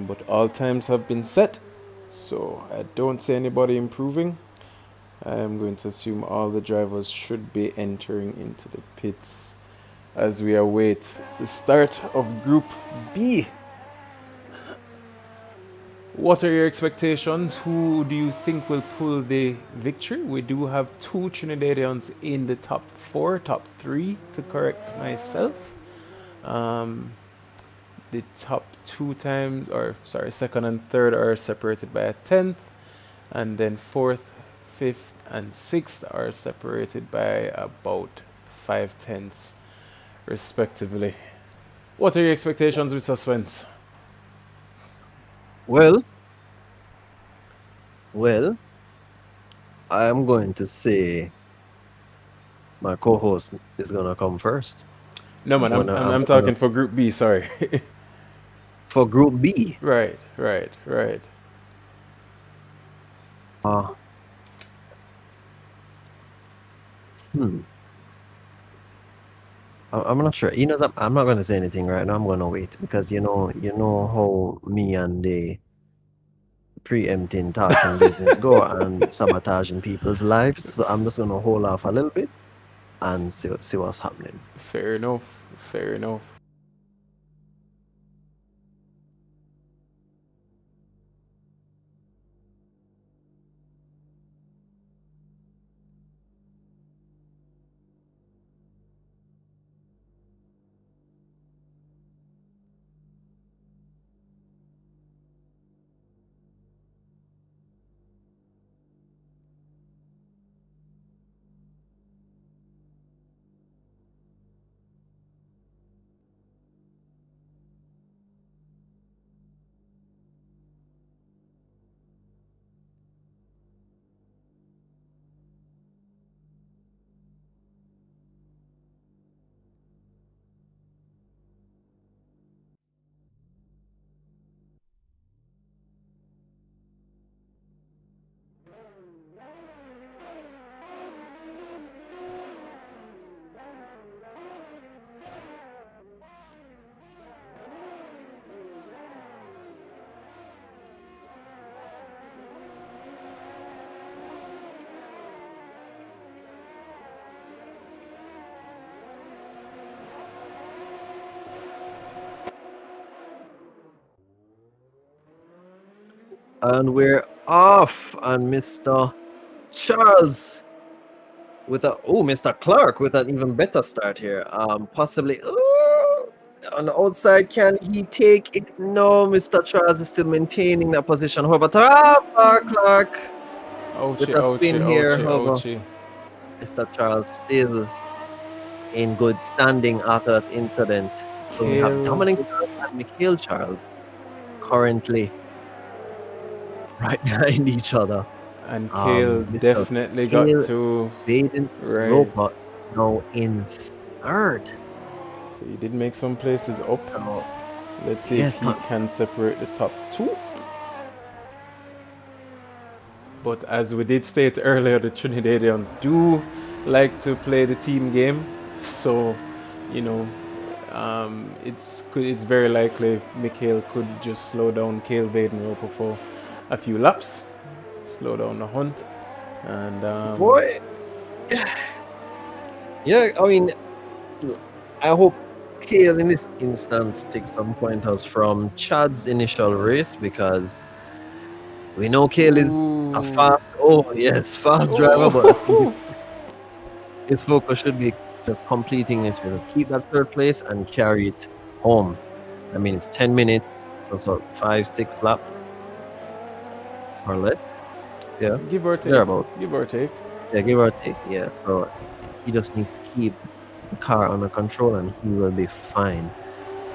But all times have been set, so I don't see anybody improving. I am going to assume all the drivers should be entering into the pits as we await the start of Group B. What are your expectations? Who do you think will pull the victory? We do have two Trinidadians in the top four, top three, to correct myself. The top second and third are separated by a tenth, and then fourth, fifth, and sixth are separated by about 5/10, respectively. What are your expectations with suspense? Well, I'm going to say my co-host is gonna come first. No, I'm man, gonna, I'm I'm gonna talking for Group B. Sorry. for Group B. Right. Uh, hmm. I'm not sure. You know, I'm not gonna say anything right now. I'm gonna wait because you know how me and the preempting talking business go and sabotaging people's lives. So I'm just gonna hold off a little bit and see what's happening. Fair enough. Fair enough. And we're off, and Mr. Charles with Mr. Clark with an even better start here. Possibly on the outside, can he take it? No, Mr. Charles is still maintaining that position. However, Clark with Ouchie, a spin here. However, ouchie. Mr. Charles still in good standing after that incident. So we have Kale. Dominic Charles and Mikhail Charles currently right behind each other. And Kale Mr. definitely got Mikhail to. Baden Right. Roper now in third. So he did make some places up. So Let's see yes, if he can separate the top two. But as we did state earlier, the Trinidadians do like to play the team game. So, it's very likely Mikhail could just slow down Kale Baden Roper for a few laps, slow down the hunt, and boy. Yeah, I mean, I hope Kale in this instance takes some pointers from Chad's initial race because we know Kale is a Ooh. fast, oh yes, fast driver, but I think Oh. his focus should be just completing it, just keep that third place and carry it home. I mean, it's 10 minutes, so it's about 5, 6 laps or less. Yeah, Give or take. thereabout. Give or take. Yeah, give or take. Yeah, so he just needs to keep the car under control and he will be fine.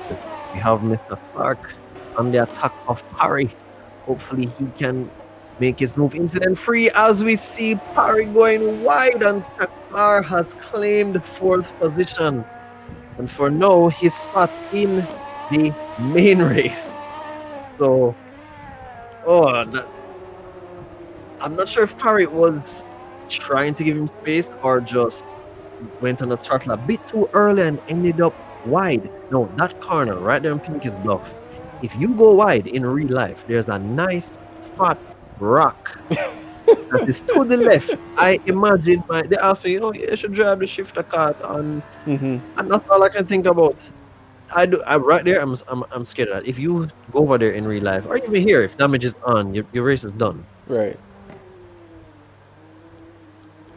But we have Mr. Clark on the attack of Parry. Hopefully, he can make his move incident free as we see Parry going wide and Takar has claimed fourth position. And for now, his spot in the main race. So, that, I'm not sure if Parry was trying to give him space or just went on the throttle a bit too early and ended up wide. No, that corner right there in Pinky's Bluff. If you go wide in real life, there's a nice fat rock that is to the left. I imagine they asked me, you should drive the shifter cart on, and that's all I can think about. I right there. I'm scared of that. If you go over there in real life, or even here, if damage is on, your race is done. Right.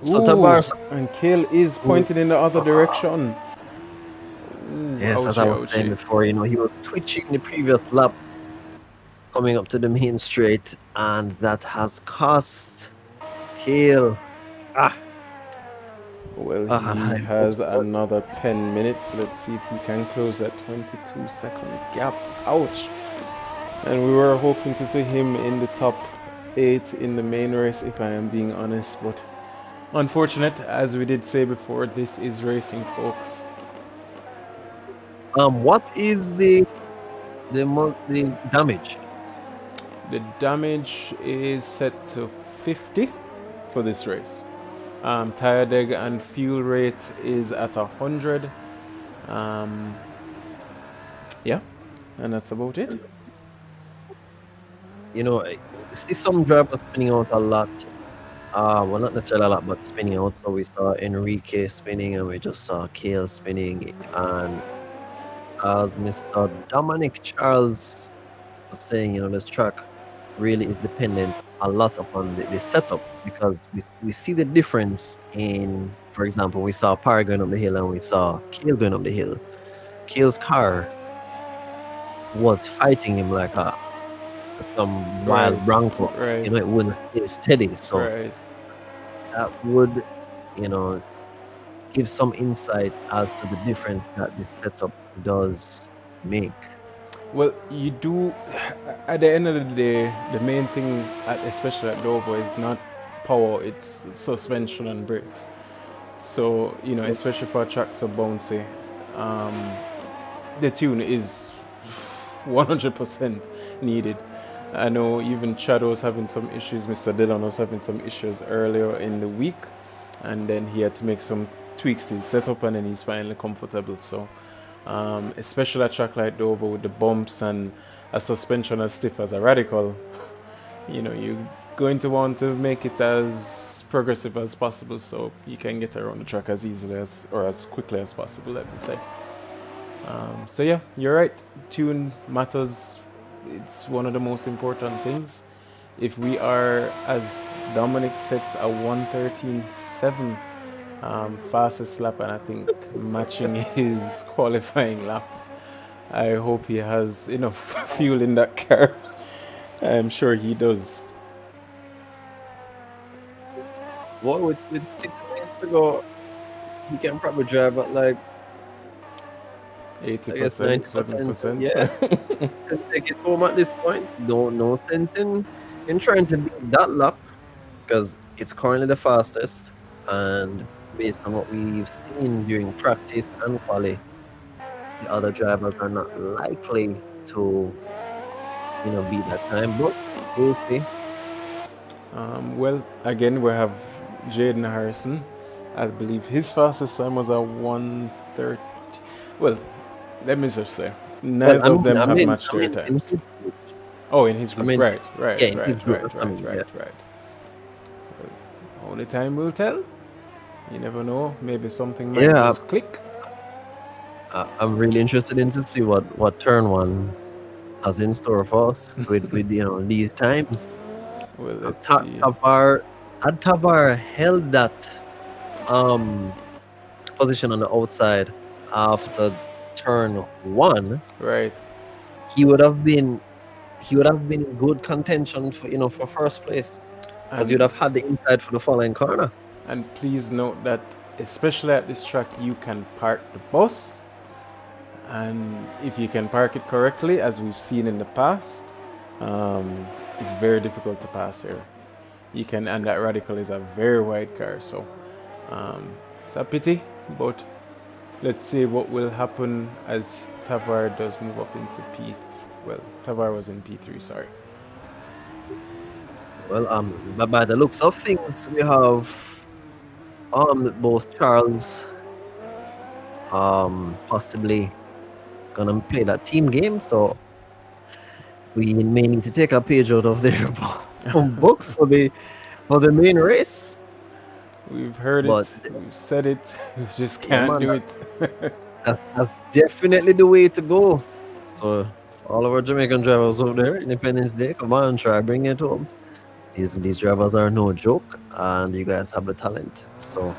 So Ooh, Tabar, and Kale is pointing in the other direction. Ooh, yes, as I was saying before, he was twitching the previous lap coming up to the main straight, and that has cost Kale. Well, he has another 10 minutes. Let's see if he can close that 22-second gap. Ouch. And we were hoping to see him in the top 8 in the main race, if I am being honest. But unfortunate, as we did say before, this is racing, folks. What is the damage? The damage is set to 50 for this race. Tire deg and fuel rate is at 100. Yeah, and that's about it. I see some drivers spinning out a lot. Well, not necessarily a lot, but spinning out. So we saw Enrique spinning, and we just saw Kale spinning. And as Mr. Dominic Charles was saying, this track really is dependent a lot upon the setup, because we see the difference in, for example, we saw Parry going up the hill and we saw Kale going up the hill. Kale's car was fighting him like some wild bronco. Right. It wouldn't stay steady. So that would, give some insight as to the difference that this setup does make. Well, you do, at the end of the day, the main thing, especially at Dover, is not power, it's suspension and brakes. So, especially for a track so bouncy, the tune is 100% needed. I know even Chad was having some issues, Mr. Dillon was having some issues earlier in the week, and then he had to make some tweaks to his setup, and then he's finally comfortable. So, especially a track like Dover with the bumps and a suspension as stiff as a Radical, you're going to want to make it as progressive as possible so you can get around the track as easily or as quickly as possible, let me say. So yeah, you're right. Tune matters. It's one of the most important things. If we are, as Dominic sets, a 1:13.7 fastest lap, and I think matching his qualifying lap, I hope he has enough fuel in that car. I'm sure he does. Well, with 6 minutes to go, he can probably drive at like 80%, 7%. Yeah, can take it home at this point. No sense in trying to beat that lap, because it's currently the fastest, and based on what we've seen during practice and quali, the other drivers are not likely to beat that time, but we'll see. Well, again, we have Jaden Harrison. I believe his fastest time was a 1:30. Well, let me just say, neither of them have matched their times. In his group, right. Only time will tell. You never know. Maybe something might just click. I'm really interested in to see what turn one has in store for us with these times. Well, As let's see. Tavar held that um position on the outside after turn one, Right. he would have been he would have been in good contention for first place because you'd And have had the inside for the following corner. and please note that especially at this track you can park the bus, and if you can park it correctly as we've seen in the past, it's very difficult to pass here. You can, and that radical is a very wide car, so it's a pity, but let's see what will happen as Tavar does move up into P. Well, Tavar was in P3, sorry. Well, but by the looks of things, we have both Charles possibly gonna play that team game, so we may need to take a page out of their books for the main race. We've heard it, But we've said it, we just yeah, can't man, do it. that's definitely the way to go. So for all of our Jamaican drivers out there, Independence Day, come on, try bring it home. These drivers are no joke, and you guys have the talent. So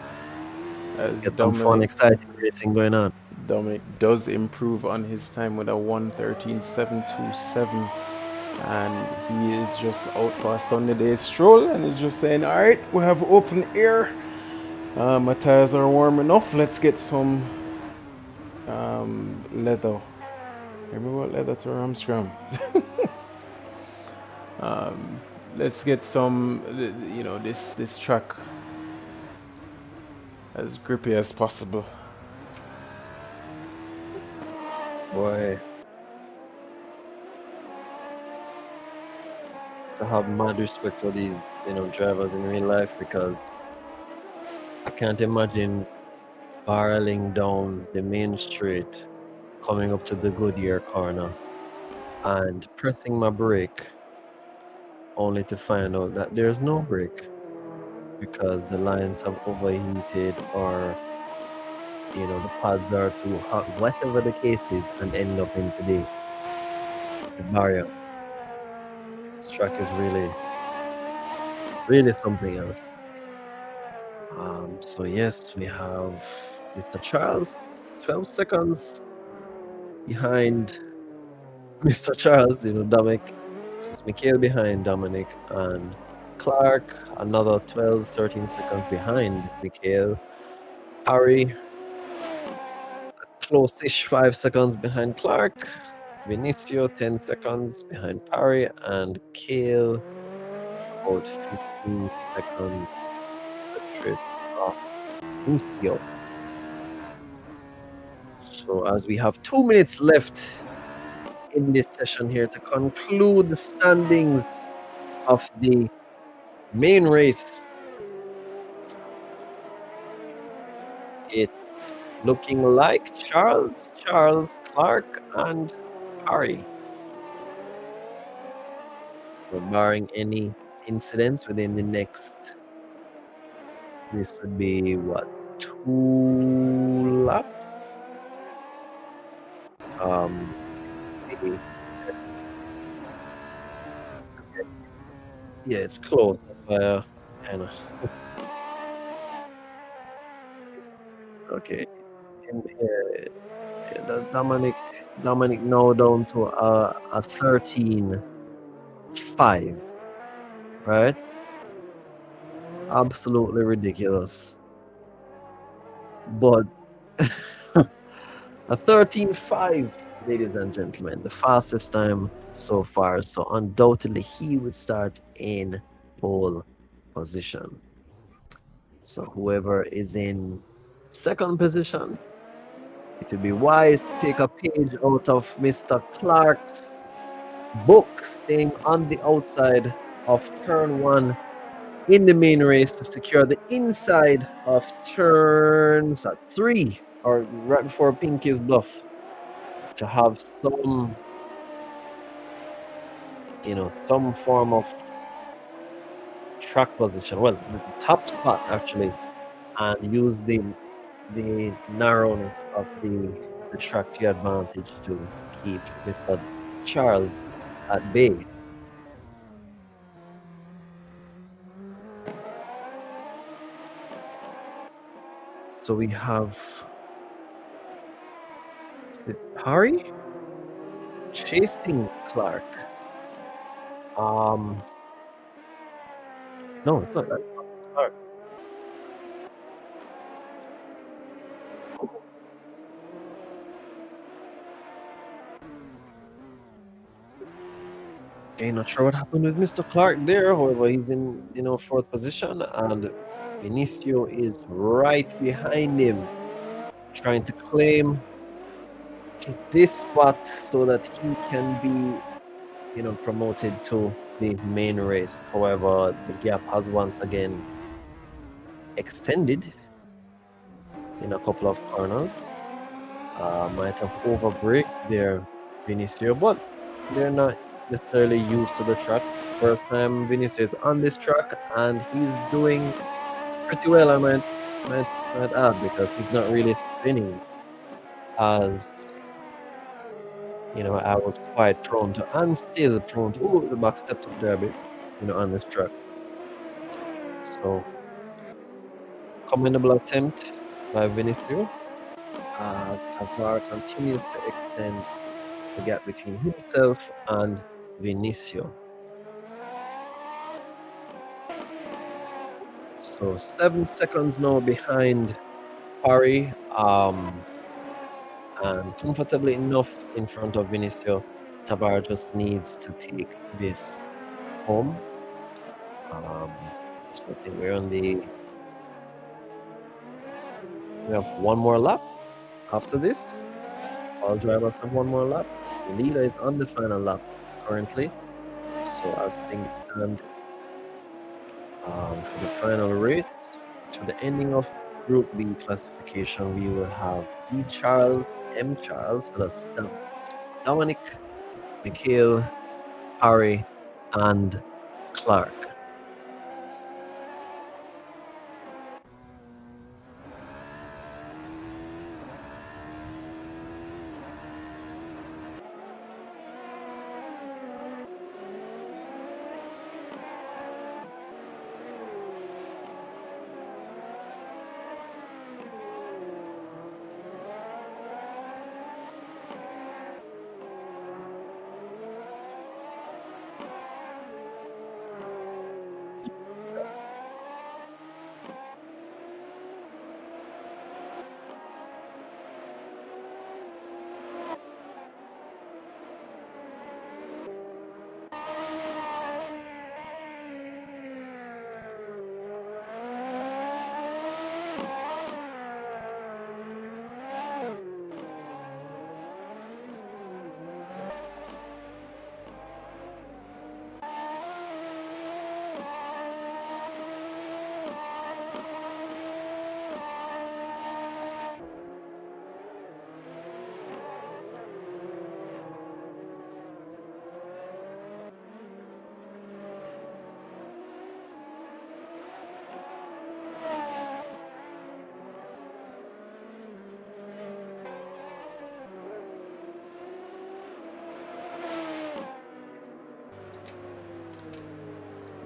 let's As get some fun, exciting racing going on. Dominic does improve on his time with a 1:13.727, and he is just out for a Sunday day stroll and he's just saying, all right, we have open air. My tires are warm enough. Let's get some leather. Remember what leather to Armstrong? Let's get some, this track as grippy as possible. Boy, to have mad respect for these drivers in real life, because I can't imagine barreling down the main street, coming up to the Goodyear corner, and pressing my brake, only to find out that there's no brake because the lines have overheated, or the pads are too hot, whatever the case is, and end up into the barrier. This track is really, really something else. So yes, we have Mr. Charles, 12 seconds behind Mr. Charles, Dominic. So it's Mikhail behind Dominic, and Clark another 12, 13 seconds behind Mikhail. Harry, close-ish 5 seconds behind Clark. Vinicio 10 seconds behind Parry, and Kale about 15 seconds the drift off Vinicio. So as we have 2 minutes left in this session here to conclude the standings of the main race, it's looking like Charles, Clark, and Parry. So barring any incidents within the next, this would be what, 2 laps? Maybe. Yeah, it's close. That's why kind of okay. And Dominic now down to a 13.5, right? Absolutely ridiculous. But a 13.5, ladies and gentlemen, the fastest time so far. So undoubtedly he would start in pole position. So whoever is in second position, it would be wise to take a page out of Mr. Clark's book, staying on the outside of turn 1 in the main race to secure the inside of turn 3, or right before Pinky's bluff, to have some form of track position, well, the top spot actually, and use the narrowness of the the track to your advantage to keep Mr. Charles at bay. So we have Harry chasing Clark. No, it's not that. It's Clark. Okay, not sure what happened with Mr. Clark there. However, he's in fourth position, and Vinicio is right behind him, trying to claim this spot so that he can be promoted to the main race. However, the gap has once again extended in a couple of corners. Might have overbraked their Vinicio, but they're not necessarily used to the track. First time Vinicio is on this track, and he's doing pretty well, I might add, because he's not really spinning as I was quite prone to, and still prone to. Oh, the back stepped up there a bit, on this track. So, commendable attempt by Vinicio as Tavar continues to extend the gap between himself and Vinicio. So 7 seconds now behind Parry, and comfortably enough in front of Vinicio. Tabar just needs to take this home. So I think we're on we have one more lap after this. All drivers have one more lap. The leader is on the final lap currently. So as things stand, for the final race, to the ending of Group B classification, we will have D. Charles, M. Charles, so that's Dominic, Mikhail, Harry, and Clark.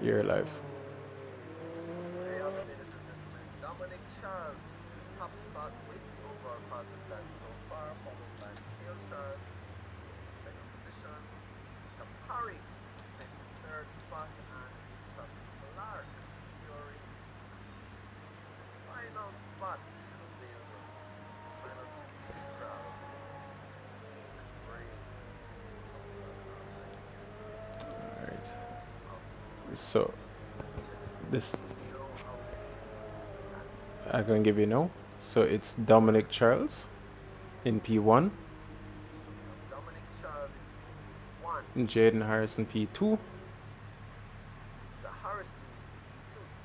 You're live. Dominic Charles, top spot with the overall process stand so far, followed by Mikhail Charles, second position, Mr. Parry, in third spot, and Mr. Clark securing final spot available. Final TV crowd. Alright. So, this I'm going to give you now. So it's Dominic Charles in P1. Dominic Charles in P1. Jaden Harrison P2. Mr. Harrison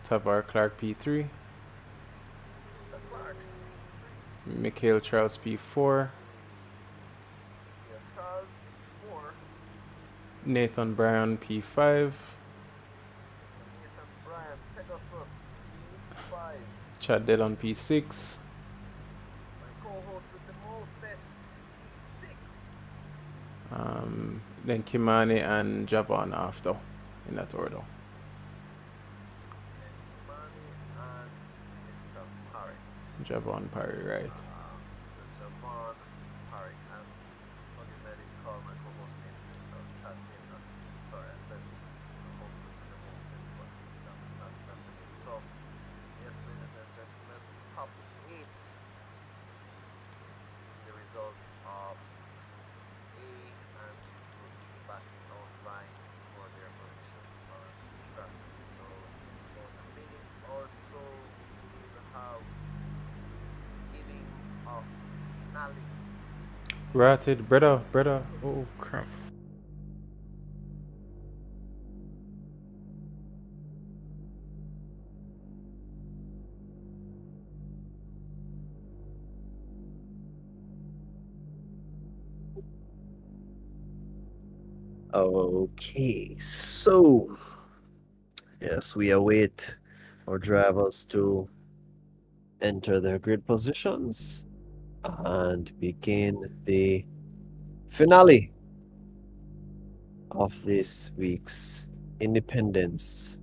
P2. Tavar Clark P3. Mr. Clark P3. Mikhail Charles P4. Mikhail Charles P4. Nathan Brown P5. Nathan Bryan Pegasus P5. Chad Dillon P6. My co-host with the mostest, Then Kimani and Javon after, in that order. Kimani and Mr. Parry. Javon Parry, right? Mr. Javon Parry. And forgive me, I didn't call my co-host name in this chat name. Sorry, I said the hostess and the hosted, but that's the name. So, yes, ladies and gentlemen, top 8 the result of A and G group backing outline for their positions on the track. So in about a minute or so we will have beginning of finale. Ratted, brother. Oh crap. Okay, so yes, we await our drivers to enter their grid positions and begin the finale of this week's Independence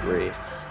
race.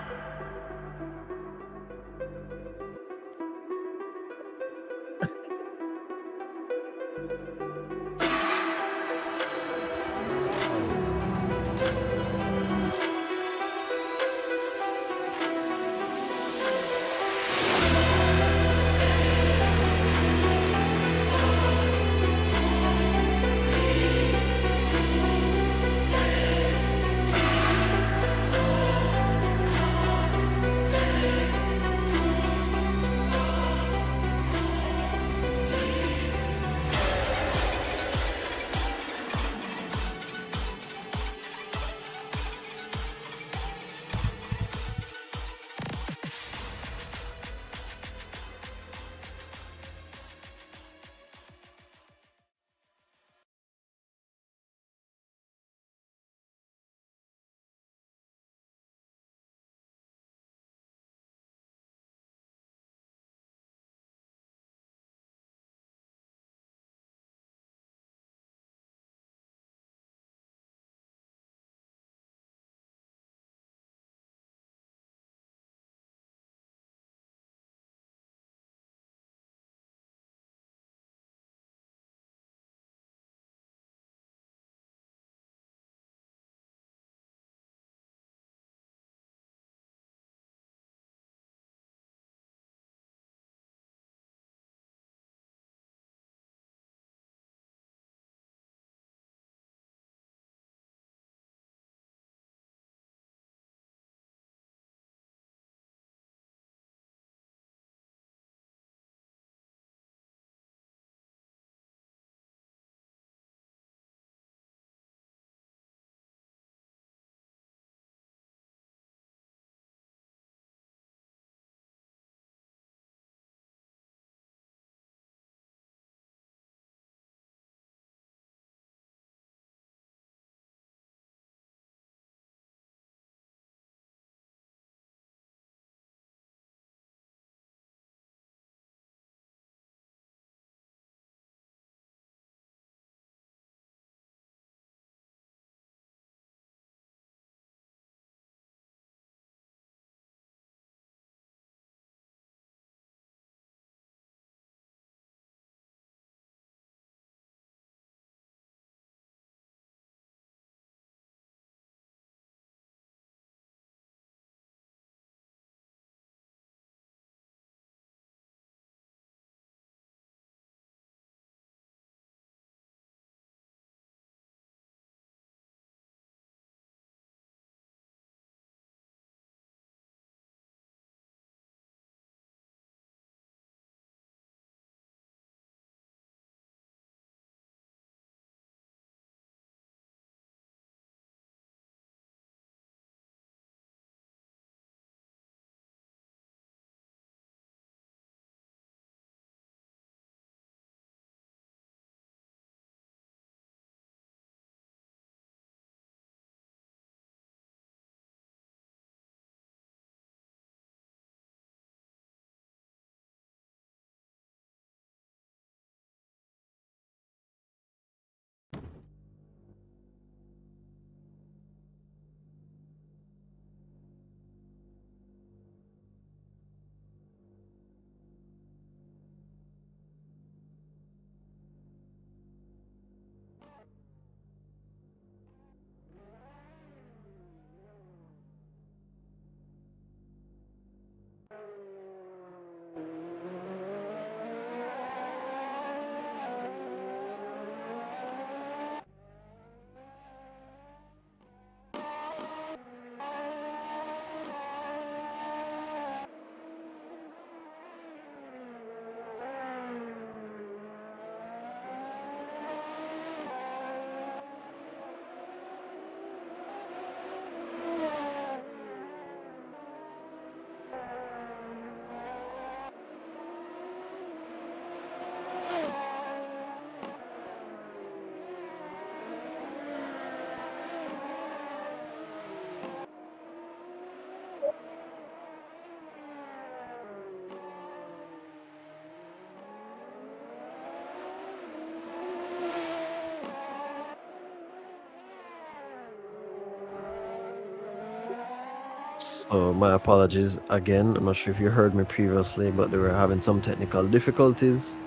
So my apologies again. I'm not sure if you heard me previously, but they were having some technical difficulties.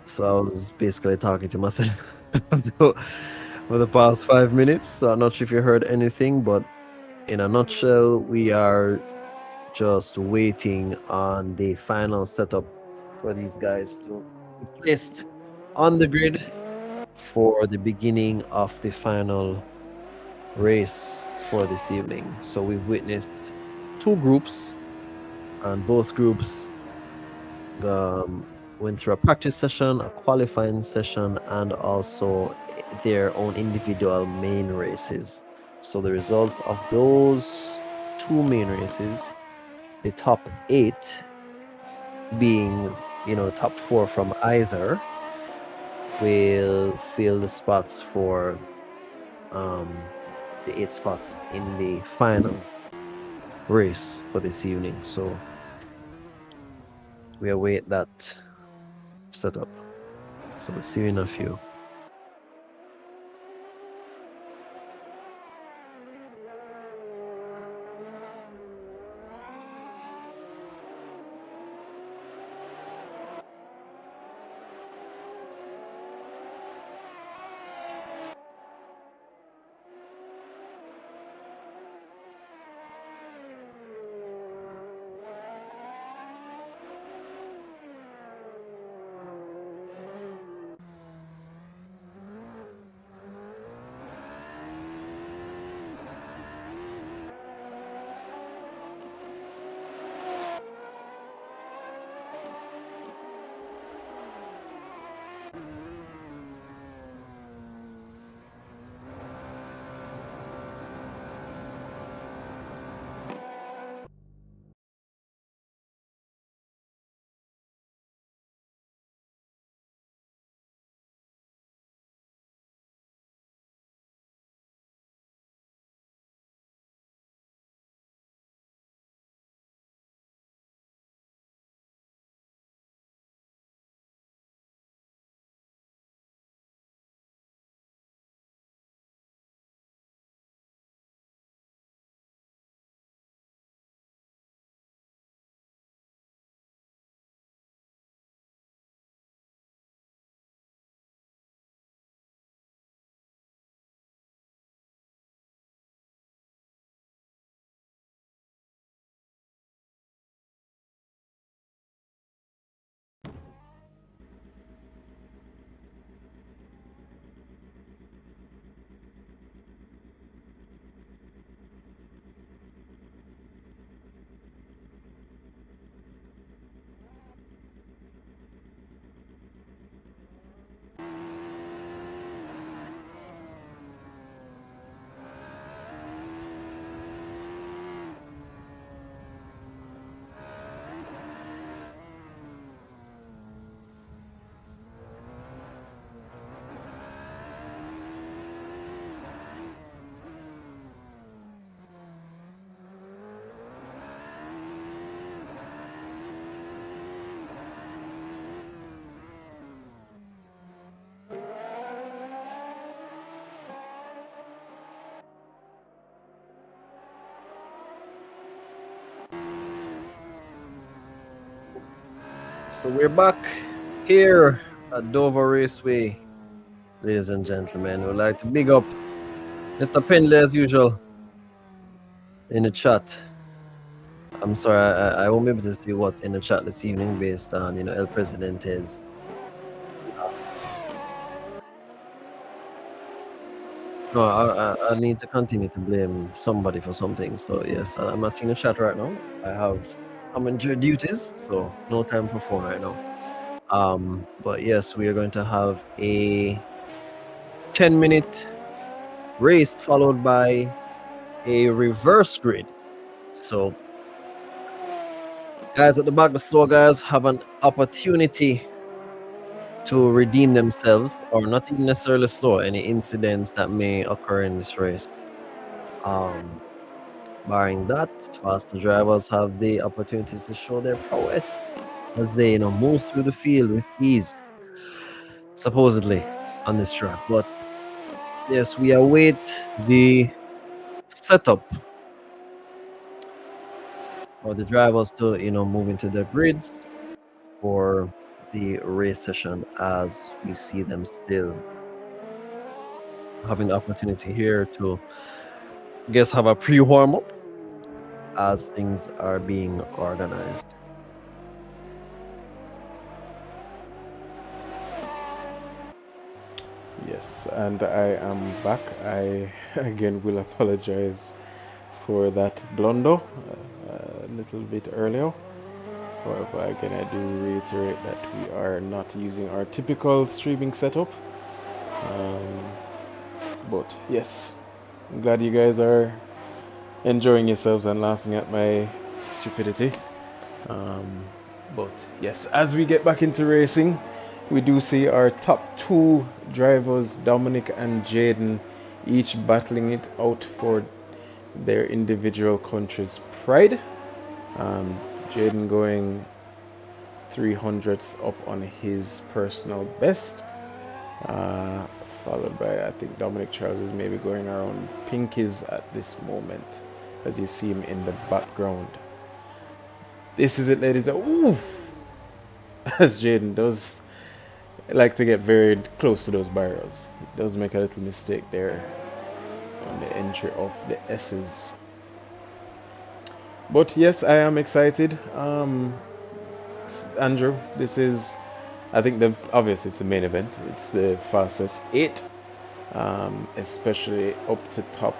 So I was basically talking to myself for the past 5 minutes. So I'm not sure if you heard anything, but in a nutshell, we are just waiting on the final setup for these guys to be placed on the grid for the beginning of the final race for this evening. So we've witnessed two groups, and both groups um, went through a practice session, a qualifying session, and also their own individual main races. So the results of those two main races, the top eight being, the top four from either, will fill the spots for the eight spots in the final race for this evening. So we await that setup. So we'll see you in a few. So we're back here at Dover Raceway, ladies and gentlemen. We'd like to big up Mr. Pendley as usual in the chat. I'm sorry, I won't be able to see what's in the chat this evening based on, El Presidente's. No, I need to continue to blame somebody for something. So, yes, I'm not seeing the chat right now. I have commentary duties, so no time for phone right now. But yes, we are going to have a 10-minute race followed by a reverse grid. So, guys at the back, the slow guys have an opportunity to redeem themselves, or not even necessarily slow, any incidents that may occur in this race. Barring that, faster drivers have the opportunity to show their prowess as they, move through the field with ease, supposedly, on this track. But yes, we await the setup for the drivers to move into the grids for the race session, as we see them still having the opportunity here to have a pre-warm up as things are being organized. Yes, and I am back. I again will apologize for that blunder a little bit earlier. However, again, I do reiterate that we are not using our typical streaming setup. Um, but yes, I'm glad you guys are enjoying yourselves and laughing at my stupidity. Um, but yes, as we get back into racing, we do see our top two drivers, Dominic and Jaden, each battling it out for their individual country's pride. Jaden going 300ths up on his personal best, uh, followed by, I think, Dominic Charles is maybe going around pinkies at this moment, as you see him in the background. This is it, ladies. Ooh! As Jaden does like to get very close to those barriers. He does make a little mistake there on the entry of the S's. But yes, I am excited. Andrew, this is, I think, obviously it's the main event. It's the fastest 8, especially up to top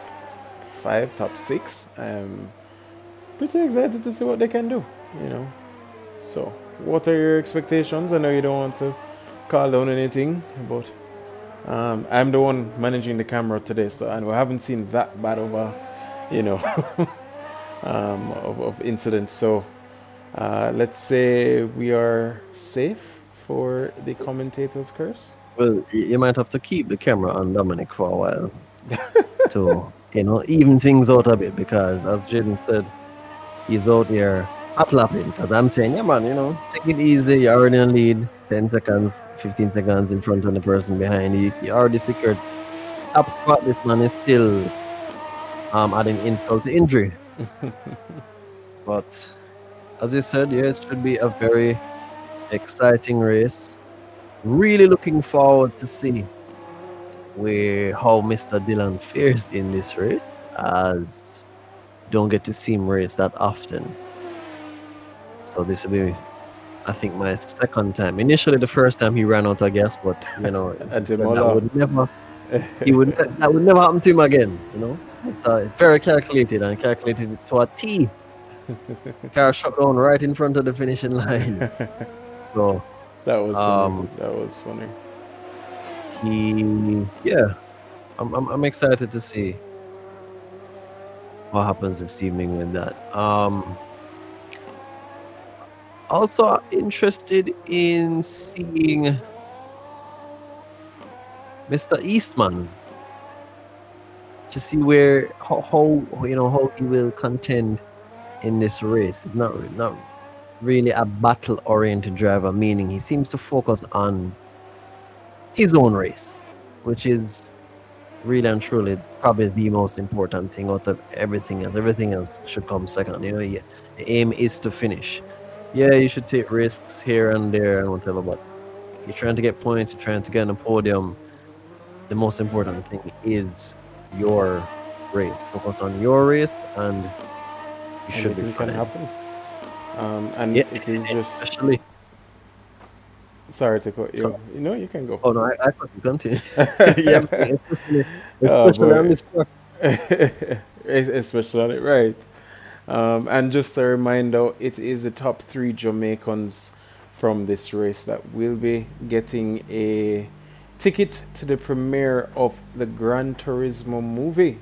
5, top 6. I'm pretty excited to see what they can do, So, what are your expectations? I know you don't want to call down anything, but I'm the one managing the camera today, and we haven't seen that bad of a, of incidents. So, let's say we are safe for the commentator's curse. Well, you might have to keep the camera on Dominic for a while to even things out a bit, because as Jaden said, he's out here hot lapping. Because I'm saying, yeah, man, take it easy. You're already in lead, 10 seconds, 15 seconds in front of the person behind you. You already secured top spot. This man is still adding insult to injury. But as you said, yeah, it should be a very exciting race. Really looking forward to see how Mr. Dylan fares in this race, as don't get to see him race that often. So this will be, I think, my second time. Initially, the first time he ran out of gas, but that would never happen to him again. It's very calculated, and calculated to a T. Car shut down right in front of the finishing line. So that was funny. That was funny. I'm excited to see what happens this evening with that. Also interested in seeing Mr. Eastman, to see how he will contend in this race. He's not really a battle-oriented driver, meaning he seems to focus on his own race, which is really and truly probably the most important thing out of everything else. Everything else should come second. The aim is to finish. Yeah, you should take risks here and there and whatever, but you're trying to get points, you're trying to get on the podium. The most important thing is your race. Focus on your race, and you should be fine. Can happen. And it is just. Especially. Sorry to cut you. You can go. Oh no, I couldn't continue. Yeah, especially on this truck. Especially on it, right? And just a reminder, it is the top 3 Jamaicans from this race that will be getting a ticket to the premiere of the Gran Turismo movie,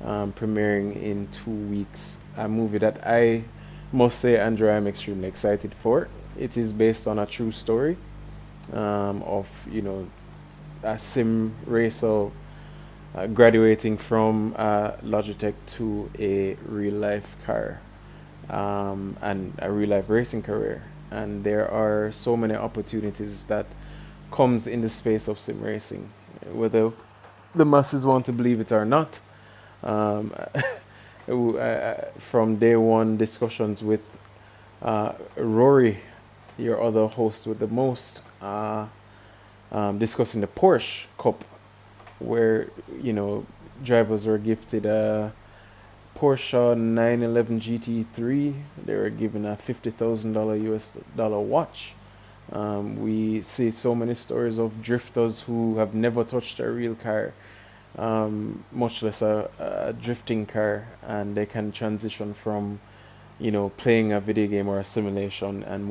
premiering in 2 weeks. A movie that I must say, Andrew, I'm extremely excited for. It is based on a true story of a sim racer graduating from Logitech to a real life car and a real life racing career. And there are so many opportunities that comes in the space of sim racing, whether the masses want to believe it or not. from day one discussions with Rory, your other host with the most, discussing the Porsche Cup, where drivers were gifted a Porsche 911 GT3. They were given a $50,000 US dollar watch. We see so many stories of drifters who have never touched a real car, much less a drifting car, and they can transition from playing a video game or a simulation and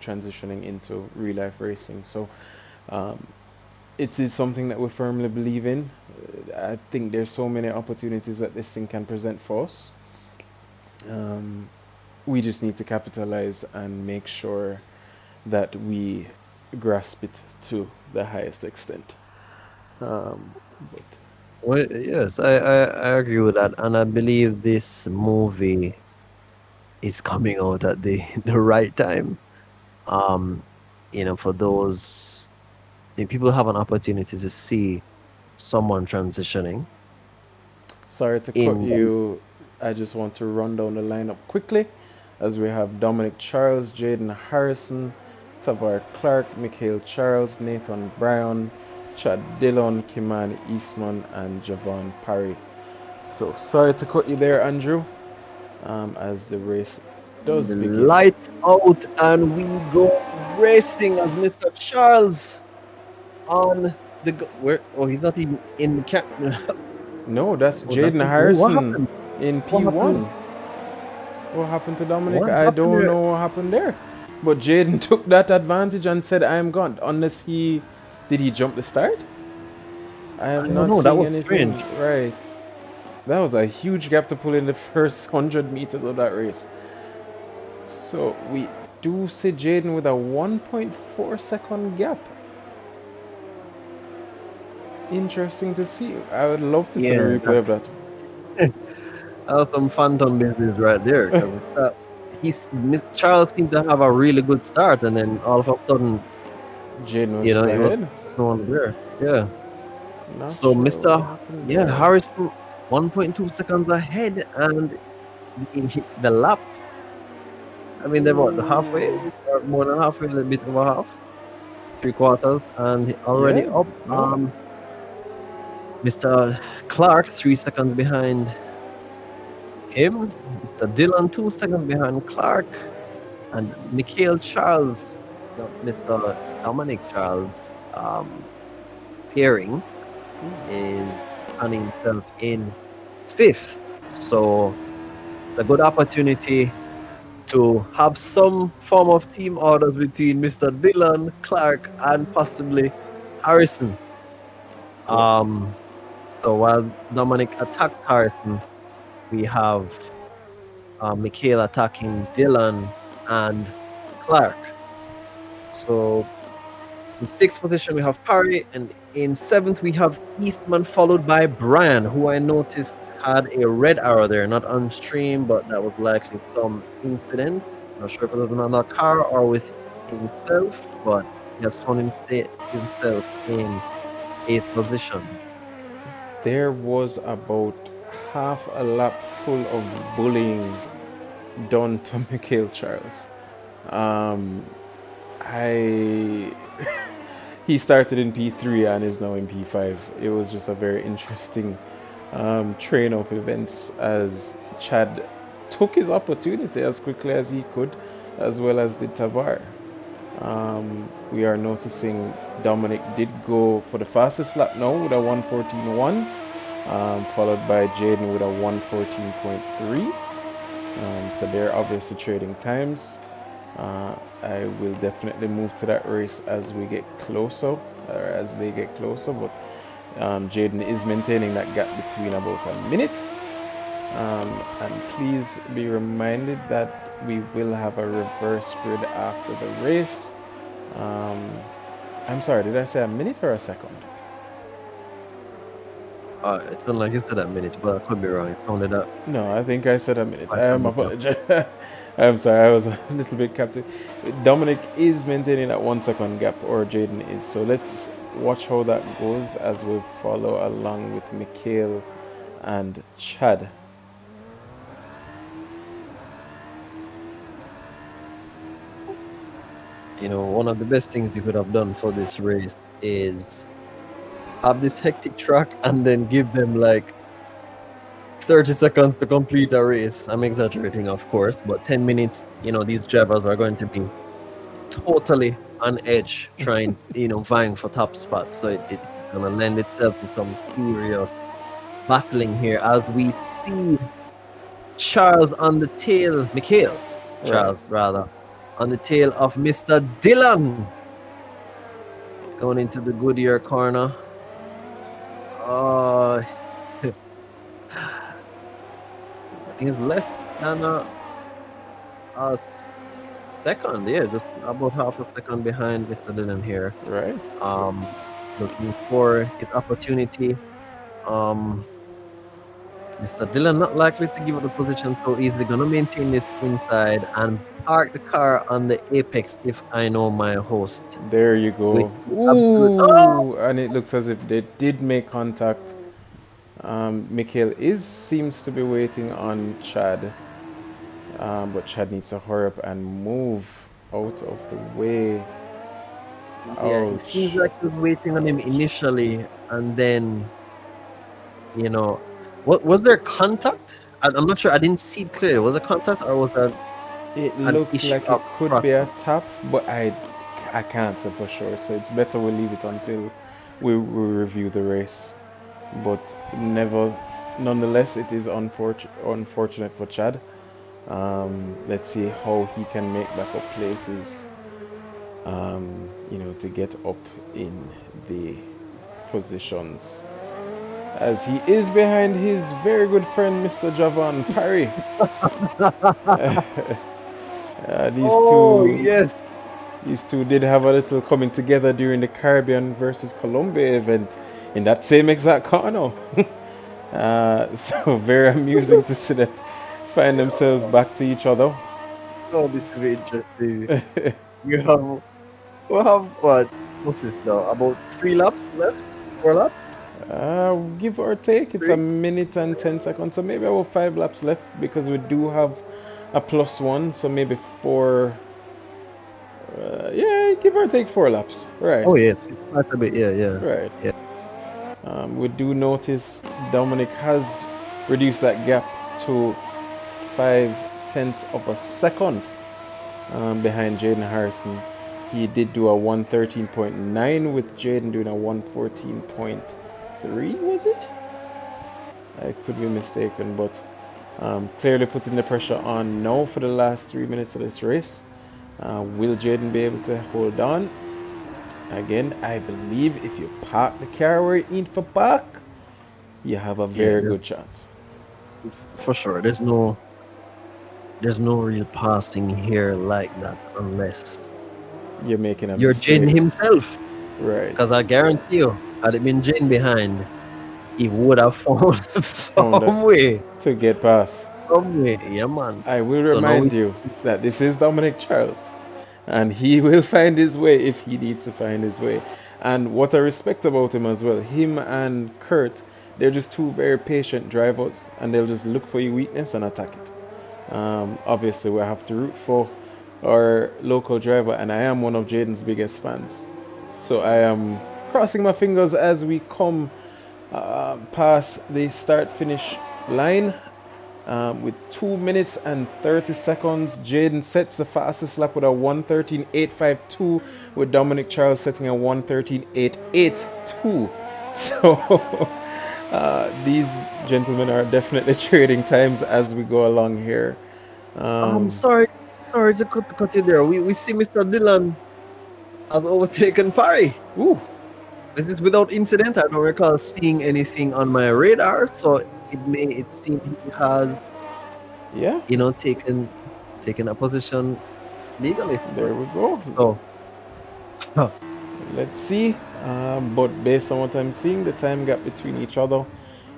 transitioning into real life racing. So it is something that we firmly believe in. I think there's so many opportunities that this thing can present for us. We just need to capitalize and make sure that we grasp it to the highest extent. But Well, yes, I agree with that, and I believe this movie is coming out at the the right time. Um, for those people have an opportunity to see someone transitioning sorry to cut in. you. I just want to run down the lineup quickly, as we have Dominic Charles, Jaden Harrison, Tavar Clark, Mikhail Charles, Nathan Bryan, Chad Dillon, Kimani Eastman, and Javon Parry. So sorry to cut you there, Andrew, as the race does begin. Lights out, and we go racing as Mr. Charles on where? Oh, he's not even in the camera. No, that's Oh, that's Jaden what Harrison happened? in What P1. happened? What happened to Dominic? What I happened don't there? know what happened there. But Jaden took that advantage and said, I am gone. Unless did he jump the start? I I am don't not know. That seeing was anything. strange. Right. That was a huge gap to pull in the first 100 meters of that race. So we do see Jaden with a 1.4 second gap. Interesting to see. I would love to see the Yeah, replay of that. that was some phantom business right there. Because Charles seemed to have a really good start, and then all of a sudden, Jaden was just it was ahead. no one there. Yeah. Not So sure what Mr. happened Yeah, there. Harrison 1.2 seconds ahead, and the lap. I mean, they're about halfway, Ooh. or more than halfway, a little bit over half, 3/4, and already Yeah, up. no. Mr. Clark 3 seconds behind him. Mr. Dillon 2 seconds behind Clark, and Mikhail Charles, Mr. Dominic Charles, pairing is finding himself in fifth. So it's a good opportunity to have some form of team orders between Mr. Dillon, Clark, and possibly Harrison. So while Dominic attacks Harrison, we have Mikhail attacking Dillon and Clark. So in sixth position, we have Parry, and in seventh, we have Eastman, followed by Brian, who I noticed had a red arrow there, not on stream, but that was likely some incident. Not sure if it was another car or with himself, but he has found himself in eighth position. There was about half a lap full of bullying done to Mikhail Charles. I he started in P3 and is now in P5. It was just a very interesting train of events as Chad took his opportunity as quickly as he could, as well as did Tavar. We are noticing Dominic did go for the fastest lap now with a 1:14.1, followed by Jaden with a 1:14.3. So they're obviously trading times. I will definitely move to that race as we get closer, or as they get closer. But Jaden is maintaining that gap between about a minute. And please be reminded that we will have a reverse grid after the race. I'm sorry, did I say a minute or a second? It sounded like you said a minute, but I could be wrong. It sounded that. No, I think I said a minute. I am 500, yeah. apologize. I'm sorry, I was a little bit captive. Dominic is maintaining that 1 second gap, or Jaden is. So let's watch how that goes as we follow along with Mikhail and Chad. one of the best things you could have done for this race is have this hectic track and then give them like 30 seconds to complete a race. I'm exaggerating, of course, but 10 minutes, these drivers are going to be totally on edge trying, vying for top spots. So it's going to lend itself to some serious battling here as we see Charles on the tail, Mikhail Charles rather, on the tail of Mr. Dillon. Going into the Goodyear corner. I think it's less than a second. Yeah, just about half a second behind Mr. Dillon here. Right. Looking for his opportunity. Mr. Dillon not likely to give up the position so easily. Gonna maintain this inside and park the car on the apex if I know my host. There you go. Ooh! And it looks as if they did make contact. Mikhail seems to be waiting on Chad. But Chad needs to hurry up and move out of the way. Yeah, it seems like he was waiting on him initially, and then, what was there contact? I'm not sure. I didn't see it clearly. Was there contact or was there? It looked like it could be a tap, but I can't say for sure. So it's better we leave it until we review the race. But nonetheless, it is unfortunate for Chad. Let's see how he can make backup places. To get up in the positions, as he is behind his very good friend Mr. Javon Parry. These two did have a little coming together during the Caribbean versus Colombia event in that same exact corner. So very amusing to see them find themselves back to each other. Oh, this should be interesting. We'll have what's this now? About 3 laps left? 4 laps? Give or take, it's 1 minute and 10 seconds, so maybe about 5 laps left because we do have a +1, so maybe 4. Yeah, give or take 4 laps, right? Oh yes, it's quite a bit. Yeah. Right. Yeah. We do notice Dominic has reduced that gap to 0.5 of a second behind Jaden Harrison. He did do a 1:13.9 with Jaden doing a 1:14.3, was it? I could be mistaken, but clearly putting the pressure on now for the last 3 minutes of this race. Will Jaden be able to hold on? Again, I believe if you park the car where you need for park, you have a very good chance. For sure. There's no real passing here like that unless you're making a you're mistake. Jaden himself. Right. Because I guarantee you, had it been Jaden behind, he would have found some way to get past. Some way, yeah, man. I will remind you that this is Dominic Charles, and he will find his way if he needs to find his way. And what I respect about him as well, him and Kurt, they're just two very patient drivers, and they'll just look for your weakness and attack it. Obviously, we have to root for our local driver, and I am one of Jaden's biggest fans. So I am crossing my fingers as we come past the start-finish line. With 2 minutes and 30 seconds, Jaden sets the fastest lap with a 1:13.852, with Dominic Charles setting a 1:13.882. So these gentlemen are definitely trading times as we go along here. I'm sorry to cut you there. We see Mr. Dillon has overtaken Parry. Ooh. Is this without incident? I don't recall seeing anything on my radar, so it seems he has taken a position legally. There we go. So let's see. But based on what I'm seeing, the time gap between each other,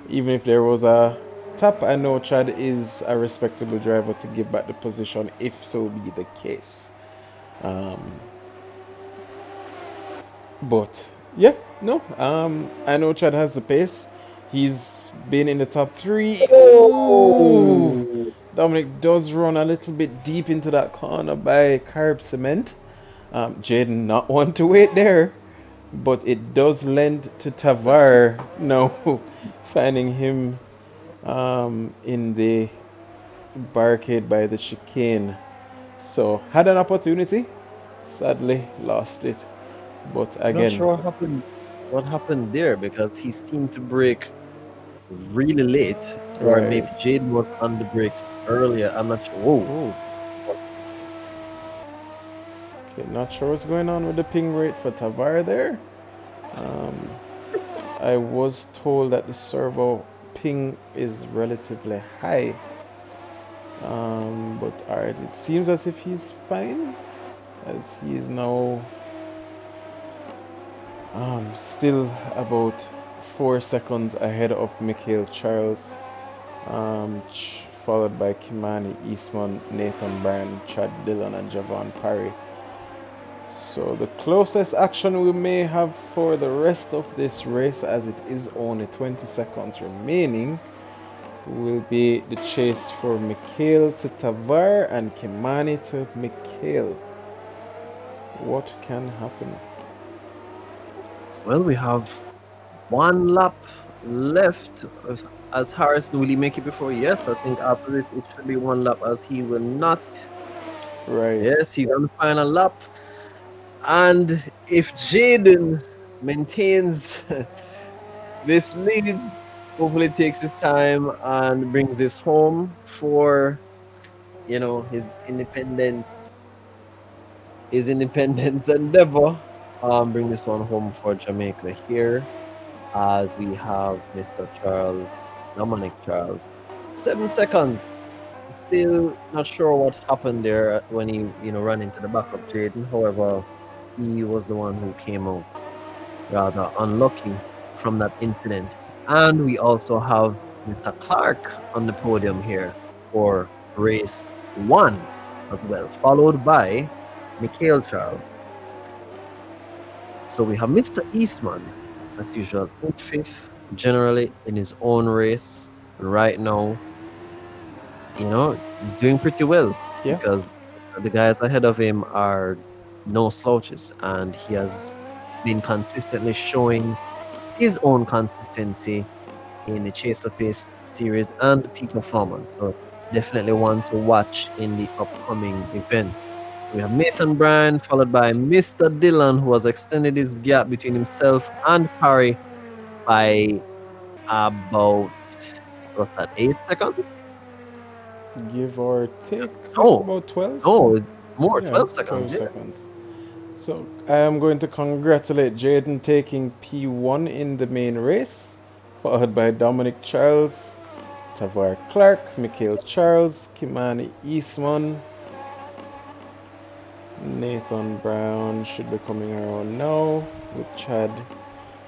even if there was a tap, I know Chad is a respectable driver to give back the position if so be the case. But yeah, no. I know Chad has the pace. He's been in the top 3. Oh! Dominic does run a little bit deep into that corner by Carb Cement. Jaden not want to wait there, but it does lend to Tavar now finding him in the barricade by the chicane. So had an opportunity, sadly lost it. But I'm not again, sure what happened there because he seemed to break really late, or right. maybe Jaden was on the brakes earlier. I'm not sure. Whoa. Oh, okay, not sure what's going on with the ping rate for Tavar there. Um, I was told that the servo ping is relatively high. But alright, it seems as if he's fine, as he is now still about 4 seconds ahead of Mikhail Charles, followed by Kimani Eastman, Nathan Bryan, Chad Dillon, and Javon Parry. So the closest action we may have for the rest of this race, as it is only 20 seconds remaining, will be the chase for Mikhail to Tavar and Kimani to Mikhail. What can happen? Well, we have one lap left. As Harrison, will he make it before? Yes, I think after this it should be one lap, as he will not. Right. Yes, he's on the final lap. And if Jaden maintains this lead, hopefully takes his time and brings this home for his independence endeavor. Bring this one home for Jamaica here, as we have Mr. Dominic Charles. 7 seconds. Still not sure what happened there when he ran into the back of Jaden. However, he was the one who came out rather unlucky from that incident. And we also have Mr. Clark on the podium here for race 1 as well, followed by Mikhail Charles. So we have Mr. Eastman, as usual, in 5th, generally in his own race. And right now, doing pretty well, Yeah. because the guys ahead of him are no slouches, and he has been consistently showing his own consistency in the Chase of Pace series and the peak performance. So definitely one to watch in the upcoming events. So we have Nathan Bryan, followed by Mr. Dillon, who has extended his gap between himself and Parry by about, what's that, 8 seconds? Give or take No, about 12. no, it's more, Yeah, 12 seconds. 12 Yeah. seconds. So I am going to congratulate Jaden taking P1 in the main race, followed by Dominic Charles, Tavar Clark, Mikhail Charles, Kimani Eastman, Nathan Brown should be coming around now with Chad,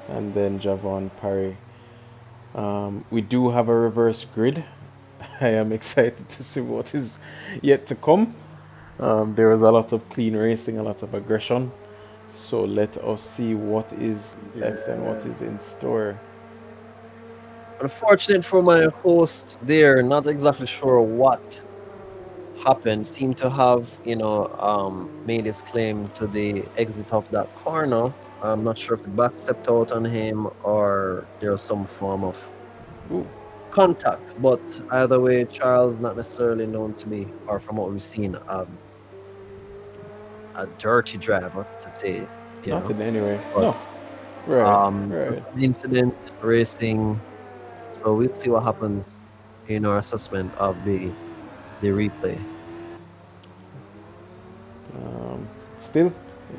and then Javon Parry. We do have a reverse grid. I am excited to see what is yet to come. There was a lot of clean racing, a lot of aggression. So let us see what is left and what is in store. Unfortunate for my host there, not exactly sure what happened. Seemed to have, made his claim to the exit of that corner. I'm not sure if the back stepped out on him or there was some form of Ooh, contact. But either way, Charles not necessarily known to be, or from what we've seen, a dirty driver, to say, not in any way. But No. Right, just right. an incident racing. So we'll see what happens in our assessment of the replay. Still,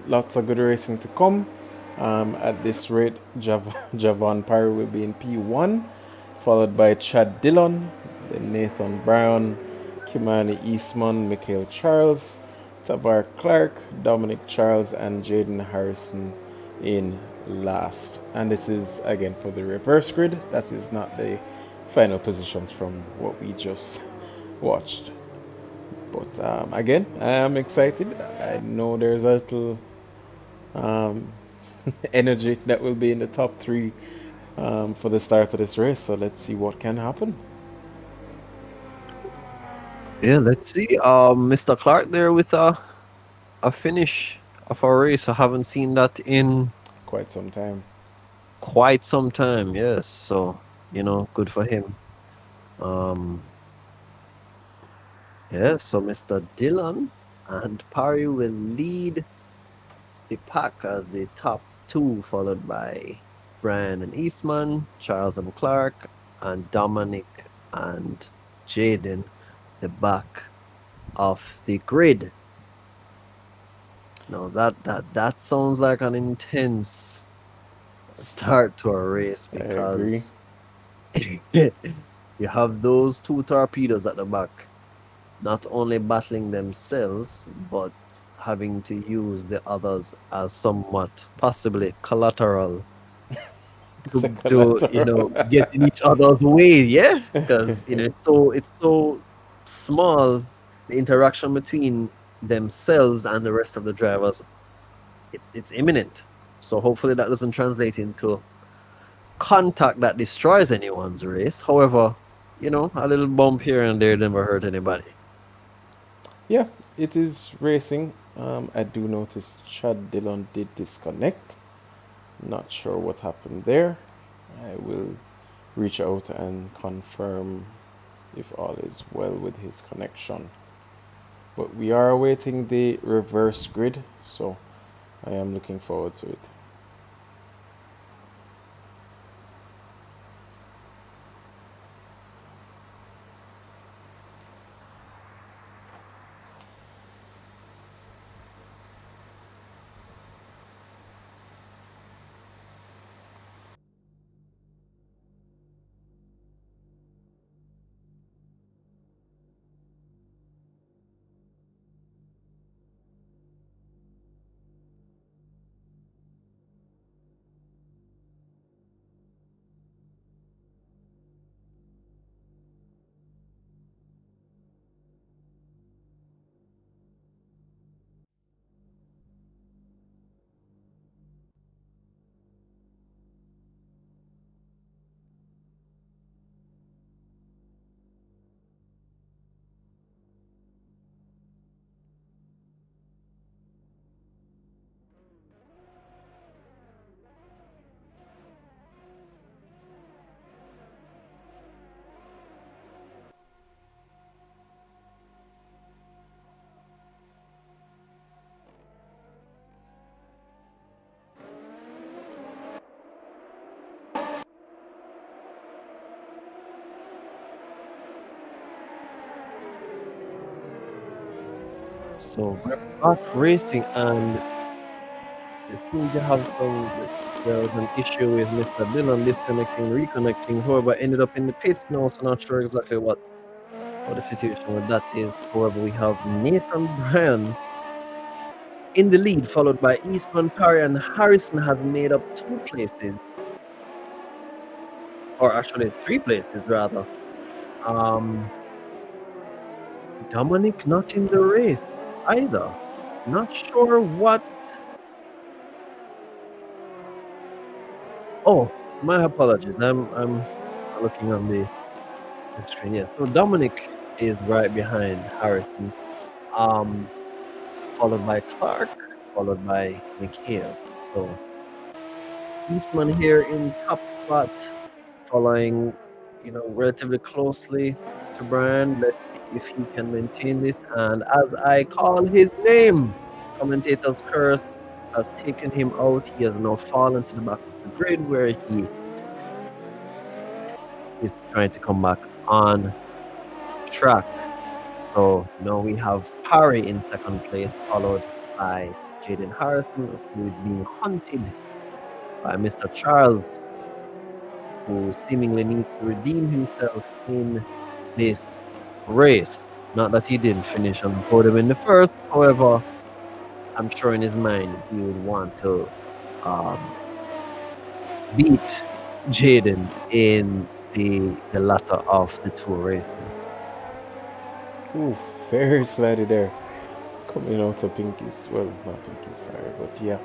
lots of good racing to come. At this rate, Javon Parry will be in P1, followed by Chad Dillon, then Nathan Brown, Kimani Eastman, Mikhail Charles, Tavar Clark, Dominic Charles, and Jaden Harrison in last. And this is again for the reverse grid. That is not the final positions from what we just watched. But again, I am excited. I know there's a little energy that will be in the top three for the start of this race. So let's see what can happen. Yeah, let's see. Mr. Clark there with a finish of a race. I haven't seen that in Quite some time. quite some time. Yes, so good for him. Um, yes. So Mr. Dillon and Parry will lead the pack as the top two, followed by Brian and Eastman, Charles and Clark, and Dominic and Jaden, the back of the grid. No, that sounds like an intense start to a race I agree. because you have those two torpedoes at the back, not only battling themselves, but having to use the others as somewhat possibly collateral to Collateral. get in each other's way, yeah, because it's so small, the interaction between themselves and the rest of the drivers, it's imminent. So hopefully that doesn't translate into contact that destroys anyone's race. However, a little bump here and there never hurt anybody. Yeah, it is racing. I do notice Chad Dillon did disconnect. Not sure what happened there. I will reach out and confirm if all is well with his connection. But we are awaiting the reverse grid, so I am looking forward to it. So we're back racing, and we seem to have there was an issue with Mr. Dillon disconnecting, reconnecting. However, ended up in the pits now, so not sure exactly what the situation with that is. However, we have Nathan Bryan in the lead, followed by Eastman, Parry, and Harrison has made up 2 places, or actually 3 places rather. Um, Dominic not in the race either. Not sure what. Oh, my apologies. I'm not looking on the screen. Yeah, so Dominic is right behind Harrison, um, followed by Clark, followed by McHale. So Eastman here in top spot, following, relatively closely to Brian. Let's see if he can maintain this. And as I call his name, commentator's curse has taken him out. He has now fallen to the back of the grid where he is trying to come back on track. So now we have Parry in second place, followed by Jaden Harrison, who is being hunted by Mr. Charles, who seemingly needs to redeem himself in this race. Not that he didn't finish on the podium in the first, however, I'm sure in his mind he would want to um, beat Jaden in the latter of the 2 races. Ooh, very slidey there. Coming out of Pinkies. Well, not Pinkies, sorry, but yeah.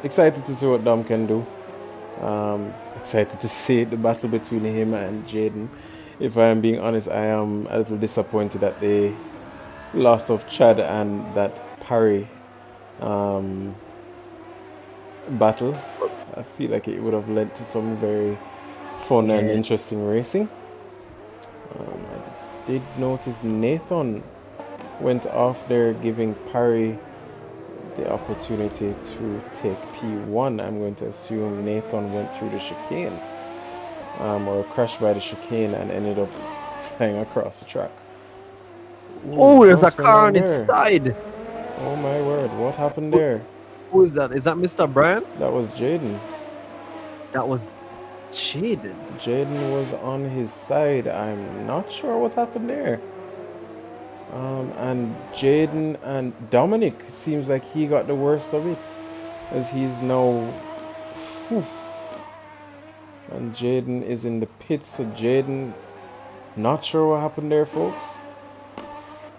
Excited to see what Dom can do. Excited to see the battle between him and Jaden. If I am being honest, I am a little disappointed at the loss of Chad and that Parry um, battle. I feel like it would have led to some very fun and Yes. interesting racing. I did notice Nathan went off there, giving Parry the opportunity to take P1. I'm going to assume Nathan went through the chicane, or crashed by the chicane and ended up flying across the track. Ooh, Oh, there's a what's going car on on its there? side. Oh my word, what happened Who, there? who is that? Is that Mr. Brian? That was Jaden. That was Jaden. Jaden was on his side. I'm not sure what happened there. And Jaden and Dominic seems like he got the worst of it, as he's now. Whew, and Jaden is in the pits, so Jaden, not sure what happened there, folks.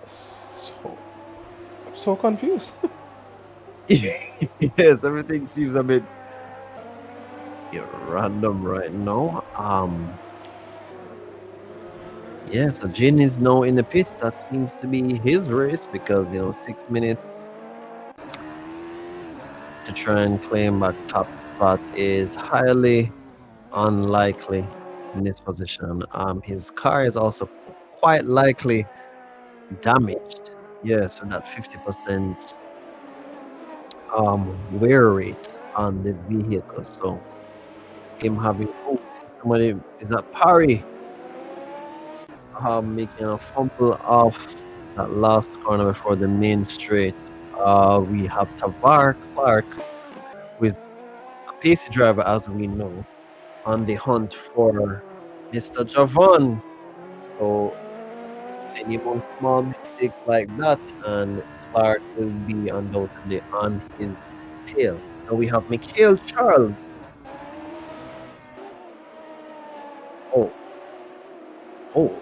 So, I'm so confused. Yes, everything seems a bit random right now. Yeah, so Jin is now in the pits. That seems to be his race because 6 minutes to try and claim back top spot is highly unlikely in this position. His car is also quite likely damaged. Yeah, so that 50% wear rate on the vehicle. So him having somebody is that Parry making a fumble off that last corner before the main straight. We have Tavar Clark with a pacey driver, as we know, on the hunt for Mr. Javon. So any more small mistakes like that, and Clark will be undoubtedly on his tail. Now we have Mikhail Charles. Oh, oh,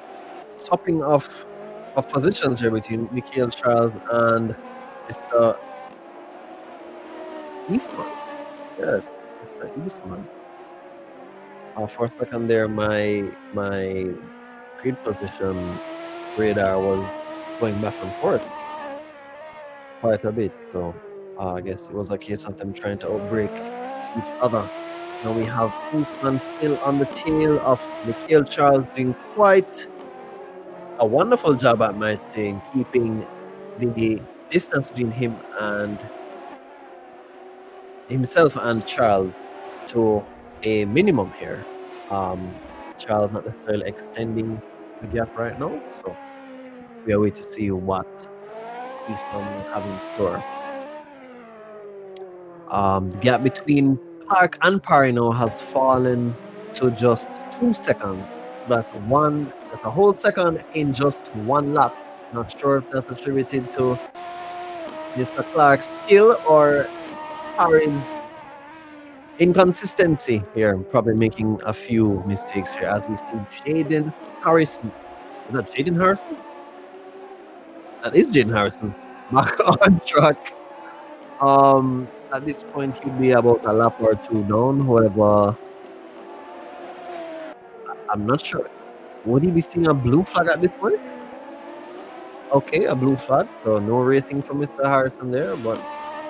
swapping of positions here between Mikhail Charles and Mr. Eastman. Yes, Mr. Eastman. For a second there, my grid position radar was going back and forth quite a bit. So I guess it was a case of them trying to outbreak each other. Now we have Eastman still on the tail of Mikhail Charles doing quite a wonderful job, I might say, in keeping the distance between himself and Charles to a minimum here. Charles not necessarily extending the gap right now, so we are waiting to see what Eastman will have in store. The gap between Clark and Parry now has fallen to just 2 seconds. So that's a whole second in just one lap. Not sure if that's attributed to Mr. Clark's skill or Parry's inconsistency here. Probably making a few mistakes here as we see Jaden Harrison. Is that Jaden Harrison? That is Jaden Harrison. Back on track. At this point, he'd be about a lap or two down. However, I'm not sure. Would he be seeing a blue flag at this point? Okay, a blue flag. So no racing for Mr. Harrison there, but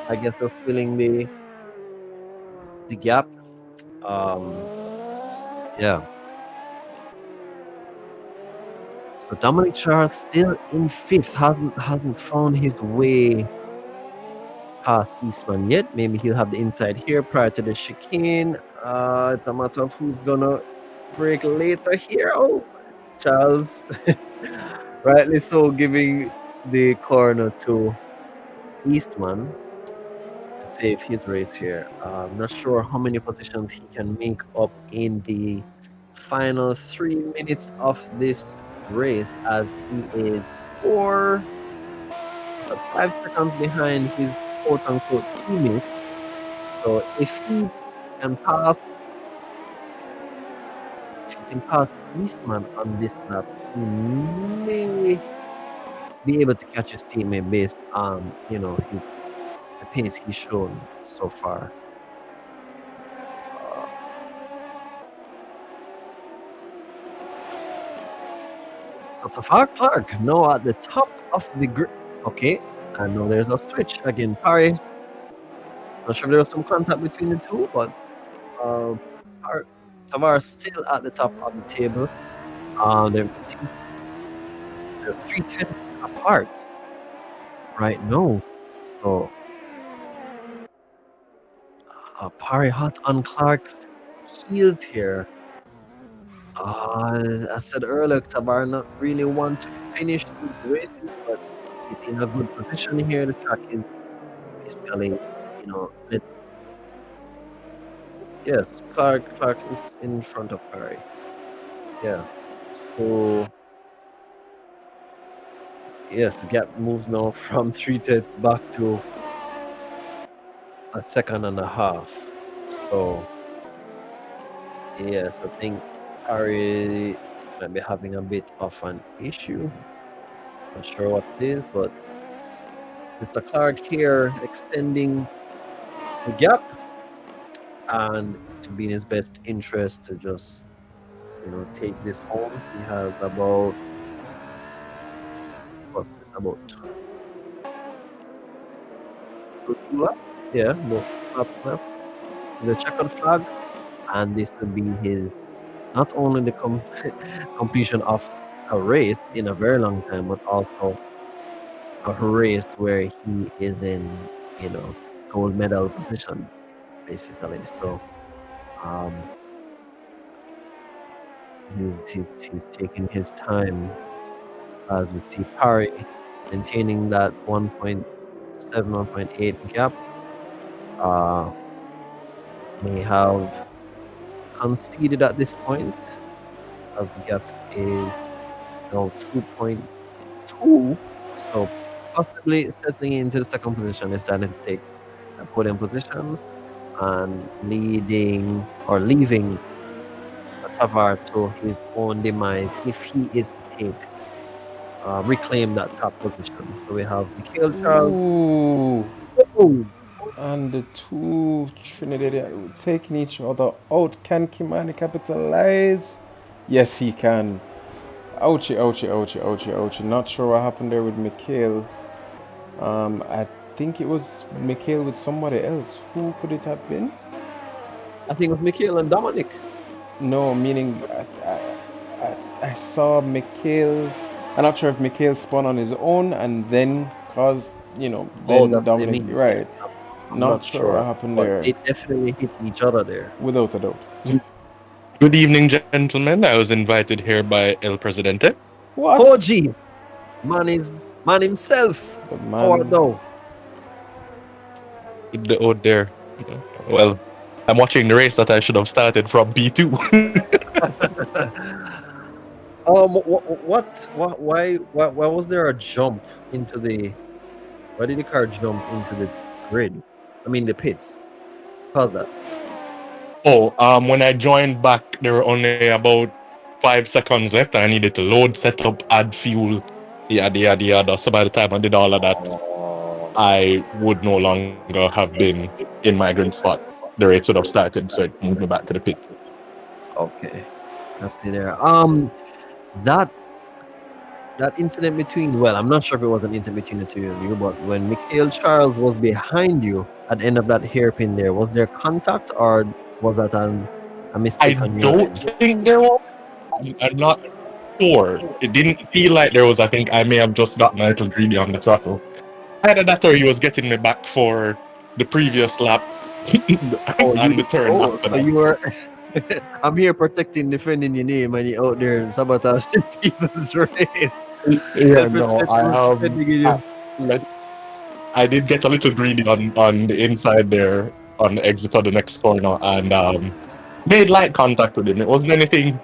I guess just filling the gap. Um, yeah. So Dominic Charles still in fifth, hasn't found his way past Eastman yet. Maybe he'll have the inside here prior to the chicane. It's a matter of who's gonna break later here. Oh, Charles, rightly so, giving the corner to Eastman to save his race here. I'm not sure how many positions he can make up in the final 3 minutes of this race, as he is 5 seconds behind his quote unquote teammate. So if he can pass Eastman on this lap, he may be able to catch his teammate based on his the pace he's shown so far. Uh, so Tafar Clark now at the top of the grid. Okay, and now there's a switch again. Parry. Not sure if there was some contact between the two, but um, Tavares still at the top of the table. They're 3 tenths apart right now. So Parry hot on Clark's heels here. I said earlier, Tabar not really want to finish these races, but he's in a good position here. The track is basically, yes, Clark is in front of Parry. Yeah. So yes, the gap moves now from 3 tenths back to a second and a half. So yes, I think Parry might be having a bit of an issue. Not sure what it is, but Mr. Clark here extending the gap, and to be in his best interest to just take this home. He has about two laps, yeah, about 2 laps left to the checkered flag, and this will be his not only the completion of a race in a very long time, but also a race where he is in gold medal position basically. So he's taking his time as we see Parry maintaining that 1.7, 1.8 gap. May have conceded at this point as the gap is now 2.2. So possibly settling into the second position is starting to take a podium position and leaving Tavar to his own demise if he is to take reclaim that top position. So we have Mikhail Charles. Ooh. Oh, And the two Trinidadians taking each other out. Can Kimani capitalize? Yes, he can. Ouchie, ouchie, ouchie, ouchie, ouchie. Not sure what happened there with Mikhail. I think it was Mikhail with somebody else. Who could it have been? I think it was Mikhail and Dominic. No, meaning I saw Mikhail. I'm not sure if Mikhail spun on his own and then caused, then Dominic. Right. I'm not sure what happened but there. They definitely hit each other there. Without a doubt. Good evening, gentlemen. I was invited here by El Presidente. What? Oh, geez. Man himself. The man. Forward though. The out there. Well, I'm watching the race that I should have started from P2. Why was there a jump into the? Why did the car jump into the grid? I mean the pits. How's that? Oh, when I joined back, there were only about 5 seconds left. I needed to load, set up, add fuel, yada yada yada. So by the time I did all of that, I would no longer have been in my green spot. The race would have started, so it moved me back to the pit. Okay, I see there. That incident between, well, I'm not sure if it was an incident between the two of you, but when Mikhail Charles was behind you at the end of that hairpin there, was there contact or was that a mistake on your end? I don't think there was. I'm not sure. It didn't feel like there was. I think I may have just gotten a little greedy on the throttle. Either that or he was getting me back for the previous lap and the turn after that. You were... I'm here protecting, defending your name, and you're out there sabotaging people's race. Yeah, no, I did get a little greedy on the inside there on the exit of the next corner and made light contact with him. It wasn't anything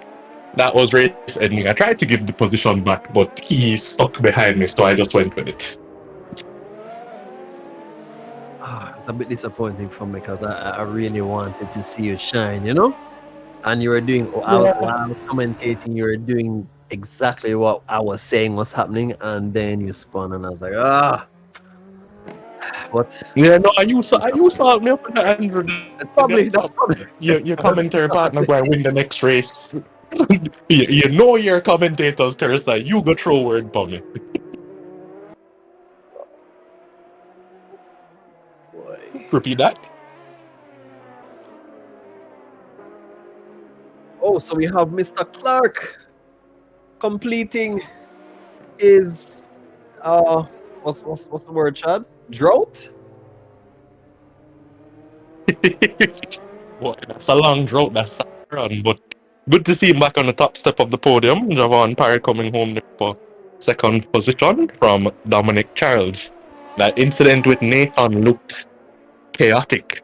that was race ending. I tried to give the position back, but he stuck behind me, so I just went with it. It's a bit disappointing for me because I really wanted to see you shine, And you were doing, while I was commentating, you were doing exactly what I was saying was happening, and then you spun, and I was like, what? Yeah, no, you saw me up in the Andrew. That's probably your commentary partner going to win the next race. you know your commentators, Carissa. You go throw word for me. Boy. Repeat that. Oh, so we have Mr. Clark completing his what's the word, Chad? Drought? Boy, that's a long drought. That's a run, but good to see him back on the top step of the podium. Javon Parry coming home there for second position from Dominic Charles. That incident with Nathan looked chaotic.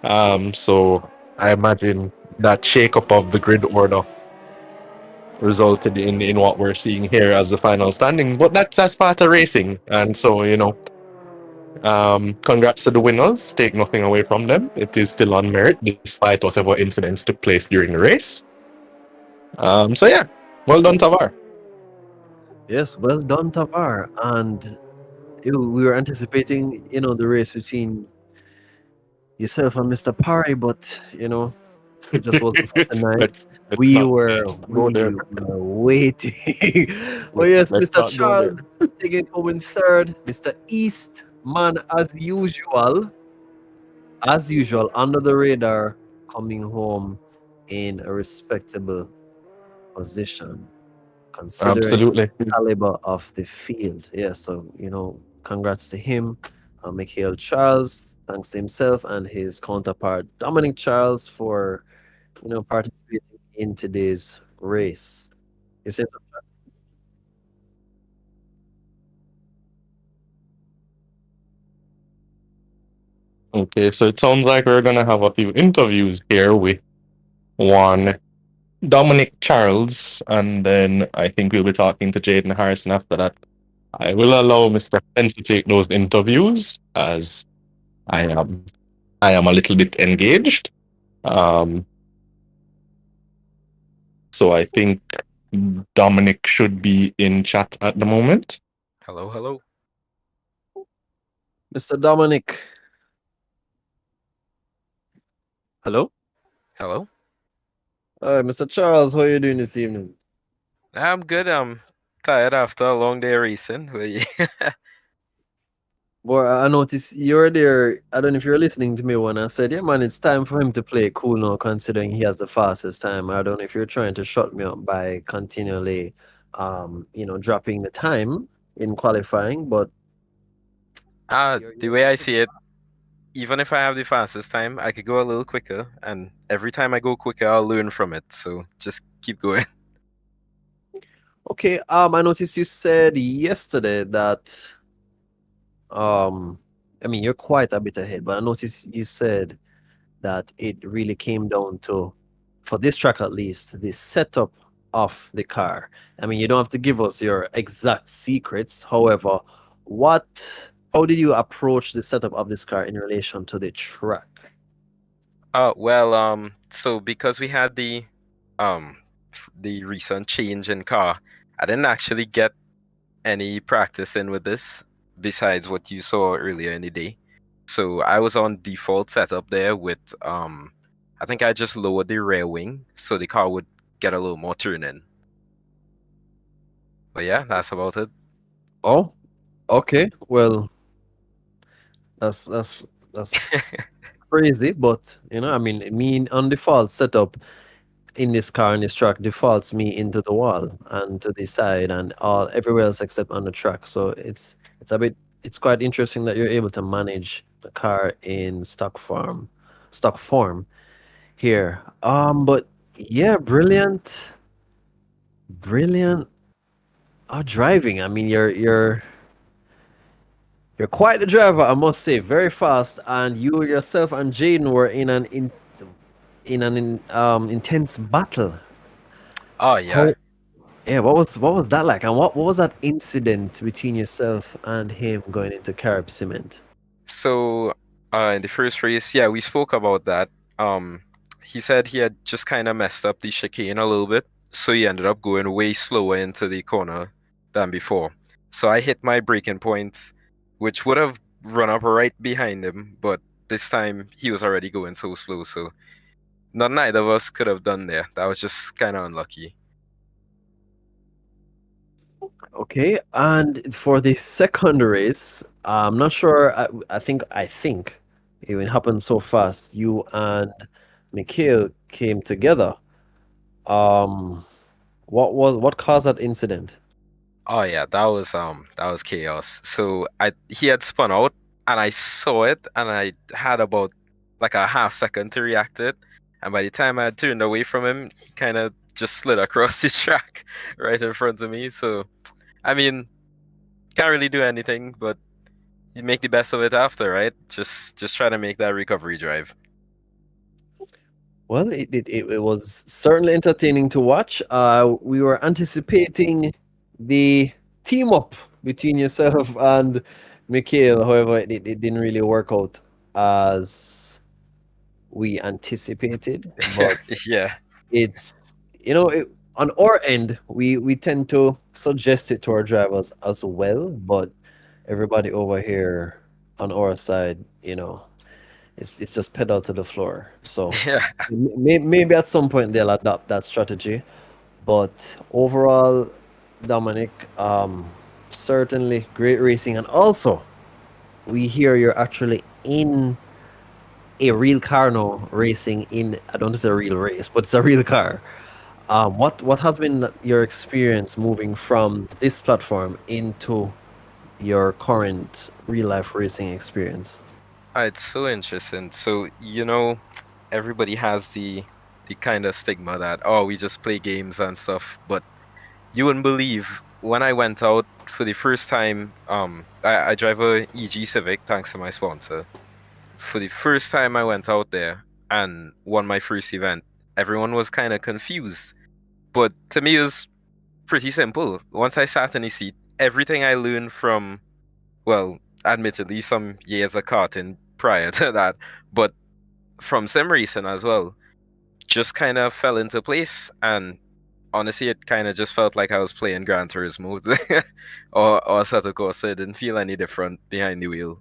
So I imagine that shake-up of the grid order resulted in what we're seeing here as the final standing. But that's part of racing, and so congrats to the winners. Take nothing away from them. It is still on merit, despite whatever incidents took place during the race. So yeah, well done, Tavar. Yes, well done, Tavar. And we were anticipating, the race between yourself and Mr. Parry, but it just wasn't for tonight. let's We not were go we there. were waiting. Well, yes, Let's Mr. not go there. Charles taking it home in third. Mr. Eastman, as usual, under the radar, coming home in a respectable position, considering Absolutely. the caliber of the field. Yeah, so congrats to him. Mikhail Charles, thanks to himself and his counterpart Dominic Charles for participating in today's race. You say something? Okay, so it sounds like we're gonna have a few interviews here with one Dominic Charles, and then I think we'll be talking to Jaden Harrison after that. I will allow Mr. Pence to take those interviews as I am I am a little bit engaged. Um, so I think Dominic should be in chat at the moment. Hello, hello, Mr. Dominic. Hello? hello. Hi, Mr. Charles, how are you doing this evening? I'm good. I'm tired after a long day racing. But yeah. Boy, I noticed you're there. I don't know if you're listening to me when I said, yeah, man, it's time for him to play it cool now, considering he has the fastest time. I don't know if you're trying to shut me up by continually, dropping the time in qualifying, but The way I see it, even if I have the fastest time, I could go a little quicker, and every time I go quicker, I'll learn from it. So just keep going. okay. I noticed you said yesterday that, I mean, you're quite a bit ahead, but I noticed you said that it really came down to, for this track at least, the setup of the car. I mean, you don't have to give us your exact secrets. However, how did you approach the setup of this car in relation to the track? So because we had the recent change in car, I didn't actually get any practice in with this besides what you saw earlier in the day. So I was on default setup there with I think I just lowered the rear wing so the car would get a little more turn in. But yeah, that's about it. Oh, okay. Well, that's crazy, but I mean, me on default setup in this car in this track defaults me into the wall and to the side and all everywhere else except on the track. So it's quite interesting that you're able to manage the car in stock form here. But yeah, brilliant driving. I mean, you're quite the driver, I must say, very fast, and you yourself and Jaden were in an intense battle. Oh yeah. How Yeah, what was that like? And what was that incident between yourself and him going into Carib Cement? So in the first race, yeah, we spoke about that. Um he said he had just kind of messed up the chicane a little bit, so he ended up going way slower into the corner than before. So I hit my braking point, which would have run up right behind him, but this time he was already going so slow, so neither of us could have done there. That was just kind of unlucky. Okay, and for the second race, I'm not sure. I think it happened so fast. You and Mikhail came together. Um, what caused that incident? Oh yeah, that was chaos. So I he had spun out and I saw it and I had about like a half second to react to it. And by the time I had turned away from him, he kind of just slid across the track right in front of me. So I mean, can't really do anything, but you make the best of it after, right? Just try to make that recovery drive. Well, it was certainly entertaining to watch. We were anticipating the team up between yourself and Mikhail. However, it didn't really work out as we anticipated. But Yeah. it's on our end, we tend to suggest it to our drivers as well. But everybody over here on our side, it's just pedal to the floor. So Yeah. maybe at some point they'll adopt that strategy. But overall, Dominic, certainly great racing. And also, we hear you're actually in a real car now, racing in, I don't want to say a real race, but it's a real car. What has been your experience moving from this platform into your current real life racing experience? It's so interesting. So, everybody has the kind of stigma that, oh, we just play games and stuff, but you wouldn't believe when I went out for the first time. I drive a EG Civic thanks to my sponsor. For the first time I went out there and won my first event, everyone was kind of confused. But to me, it was pretty simple. Once I sat in the seat, everything I learned from, well, admittedly, some years of karting prior to that, but from sim racing as well, just kind of fell into place. And honestly, it kind of just felt like I was playing Gran Turismo or Assetto Corsa. It didn't feel any different behind the wheel.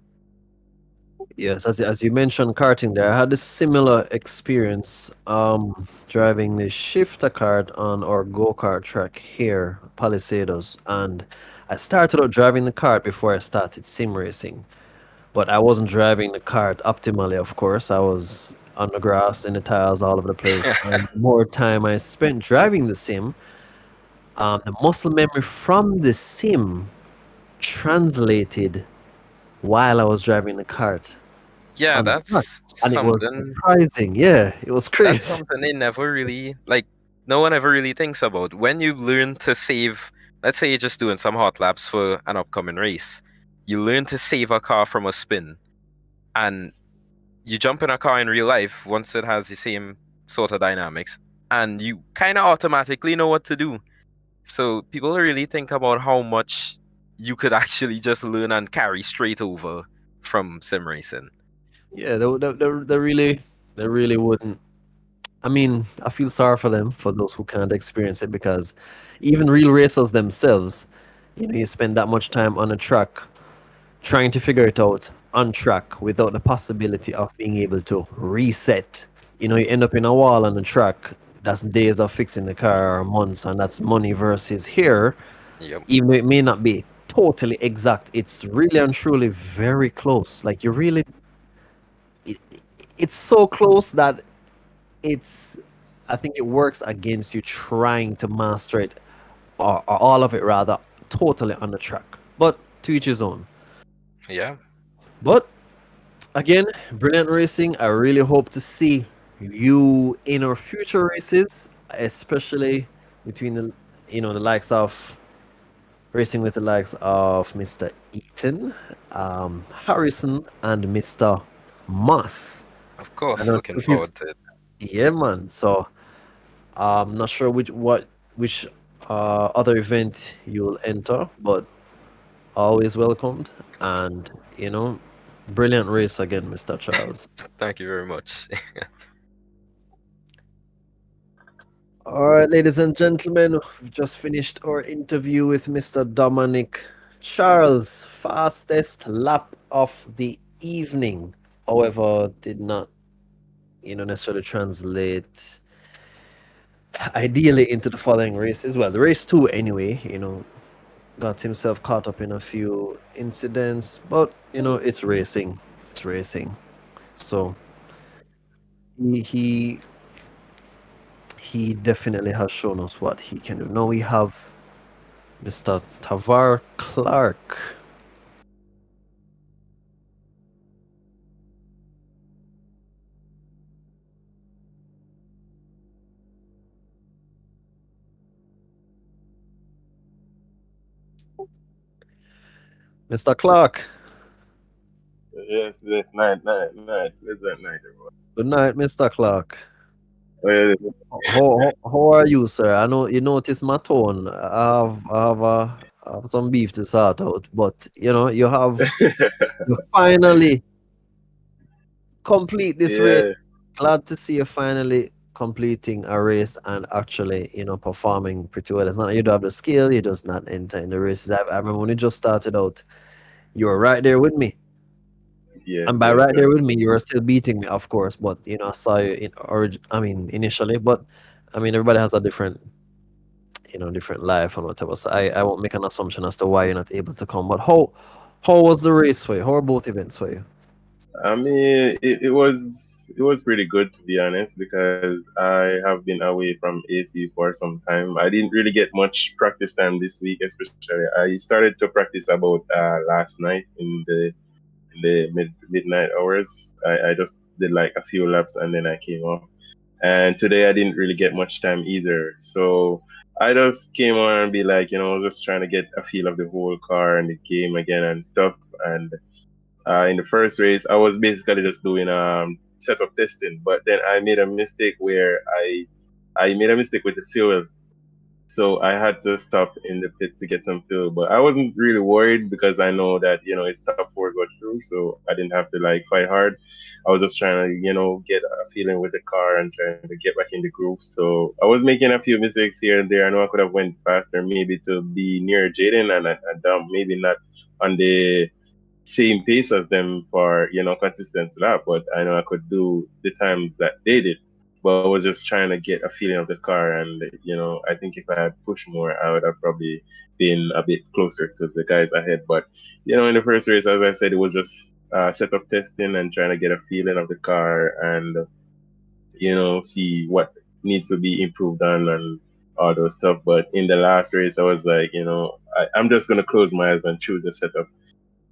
Yes, as you mentioned karting there, I had a similar experience driving the shifter kart on our go-kart track here, Palisados, and I started out driving the kart before I started sim racing. But I wasn't driving the kart optimally, of course. I was on the grass, in the tiles, all over the place. And the more time I spent driving the sim, the muscle memory from the sim translated while I was driving the kart Yeah, on the track. that's And it was something. surprising. Yeah, it was That's crazy. something they never really like. No one ever really thinks about when you learn to save. Let's say you're just doing some hot laps for an upcoming race. You learn to save a car from a spin, and you jump in a car in real life once it has the same sort of dynamics, and you kind of automatically know what to do. So people don't really think about how much you could actually just learn and carry straight over from sim racing. Yeah, they really wouldn't. I mean, I feel sorry for them, for those who can't experience it, because even real racers themselves, you spend that much time on a track trying to figure it out on track without the possibility of being able to reset. You end up in a wall on the track. That's days of fixing the car or months, and that's money versus here. Yep. Even though it may not be totally exact, it's really and truly very close. Like it, it's so close that it's. I think it works against you trying to master it, or all of it rather, totally on the track. But to each his own. Yeah. But again, brilliant racing. I really hope to see you in our future races, especially between the likes of racing with the likes of Mr. Eaton, Harrison, and Mr. Moss. Of I course. don't Looking know if you, forward to it. yeah, man. So I'm not sure which other event you'll enter, but always welcomed. And brilliant race again, Mr. Charles. Thank you very much. All right, ladies and gentlemen, we've just finished our interview with Mr. Dominic Charles, fastest lap of the evening. However, did not, necessarily translate ideally into the following races. Well, the race two, anyway, got himself caught up in a few incidents, but it's racing. It's racing. So he he he definitely has shown us what he can do. Now we have Mr. Tavar Clark. Mr. Clark. Yes, night. Pleasant night, everyone. Good night, Mr. Clark. Well, How are you, sir? I know you notice my tone. I have some beef to sort out, but you finally complete this race. yeah, Glad to see you finally completing a race and actually, performing pretty well. It's not that you don't have the skill, you just not enter in the races. I remember when you just started out, you were right there with me. yes, And by yes, right there sir. with me, you were still beating me, of course. But I saw you initially. But I mean, everybody has a different life and whatever. So I won't make an assumption as to why you're not able to come. But how was the race for you? How are both events for you? I mean, it was pretty good to be honest because I have been away from AC for some time. I didn't really get much practice time this week, especially. I started to practice about last night in the midnight hours. I just did like a few laps and then I came off. And today I didn't really get much time either. So I just came on and be like, just trying to get a feel of the whole car and the game again and stuff. And in the first race, I was basically just doing setup testing, but then I made a mistake where I made a mistake with the fuel, so I had to stop in the pit to get some fuel. But I wasn't really worried because I know that it's top four go through, so I didn't have to like fight hard. I was just trying to get a feeling with the car and trying to get back in the groove. So I was making a few mistakes here and there. I know I could have went faster, maybe to be near Jaden and maybe not on the same pace as them for consistent lap, but I know I could do the times that they did. But I was just trying to get a feeling of the car, and I think if I had pushed more, I would have probably been a bit closer to the guys ahead. But in the first race, as I said, it was just setup testing and trying to get a feeling of the car and see what needs to be improved on and all those stuff. But in the last race, I was like, I'm just gonna close my eyes and choose a setup,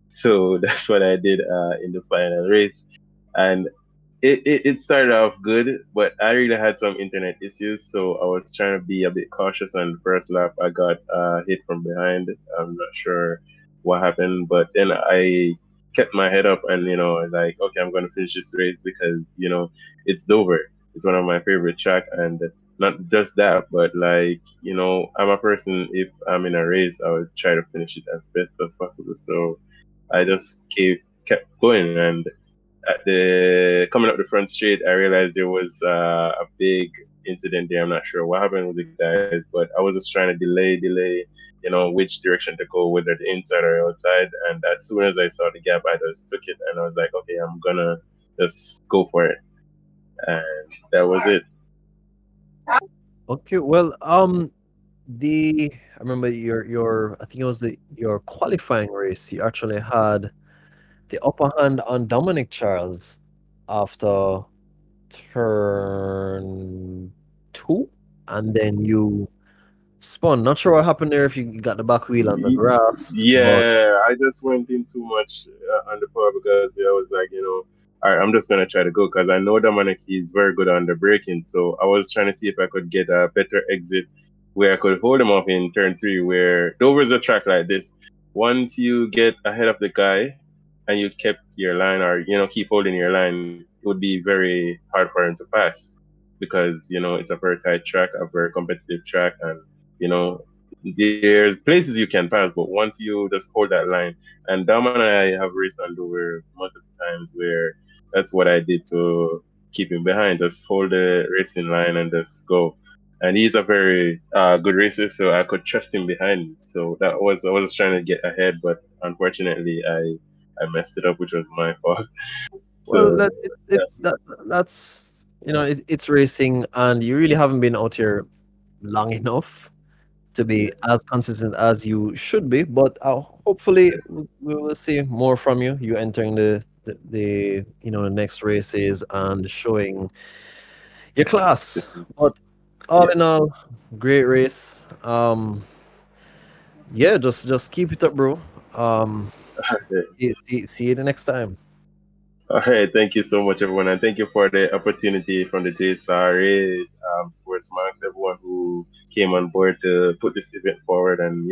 so that's what I did in the final race. And it started off good, but I really had some internet issues. So I was trying to be a bit cautious on the first lap. I got hit from behind. I'm not sure what happened, but then I kept my head up and, like, okay, I'm going to finish this race because, it's Dover. It's one of my favorite track. And not just that, but like, I'm a person, if I'm in a race, I would try to finish it as best as possible. So I just kept going, and at the coming up the front straight, I realized there was a big incident there. I'm not sure what happened with the guys, but I was just trying to delay, which direction to go, whether the inside or outside. And as soon as I saw the gap, I just took it, and I was like, okay, I'm gonna just go for it, and that was it. Okay, well, I remember your I think it was your qualifying race. You actually had the upper hand on Dominic Charles after turn two, and then you spun. Not sure what happened there if you got the back wheel on the grass, but Yeah, I just went in too much on the power because I was like, all right, I'm just gonna try to go because I know Dominic is very good on the braking. So I was trying to see if I could get a better exit where I could hold him off in turn three. Where Dover's a track like this. Once you get ahead of the guy and you kept your line, or keep holding your line, it would be very hard for him to pass because it's a very tight track, a very competitive track, and you know there's places you can pass, but once you just hold that line, and Dom and I have raced on Dover multiple times where that's what I did to keep him behind, just hold the racing line and just go. And he's a very good racer, so I could trust him behind me. So I was just trying to get ahead, but unfortunately, I messed it up, which was my fault. well, So that's it's racing, and you really haven't been out here long enough to be yeah, as consistent as you should be. But hopefully we will see more from you. You entering the next races and showing your class. But all in all, great race. Yeah, just keep it up, bro. Um, see you the next time. All right, thank you so much, everyone, and thank you for the opportunity from the JSRA Sports Max, everyone who came on board to put this event forward, and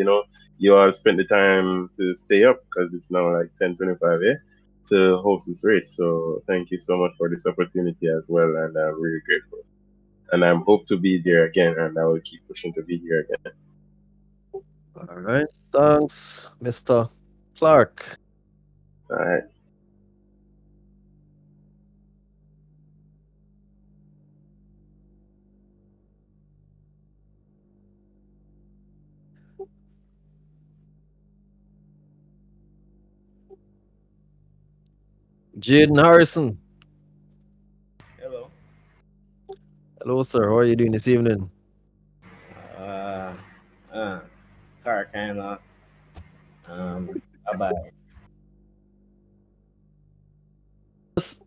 you all spent the time to stay up because it's now like 10:25, to host this race. So thank you so much for this opportunity as well, and I'm really grateful. And I hope to be there again, and I will keep pushing to be here again. All right, thanks, Mr. Clark. All right. Jaden Harrison. Hello. Hello, sir. How are you doing this evening? Uh, uh, car kind of about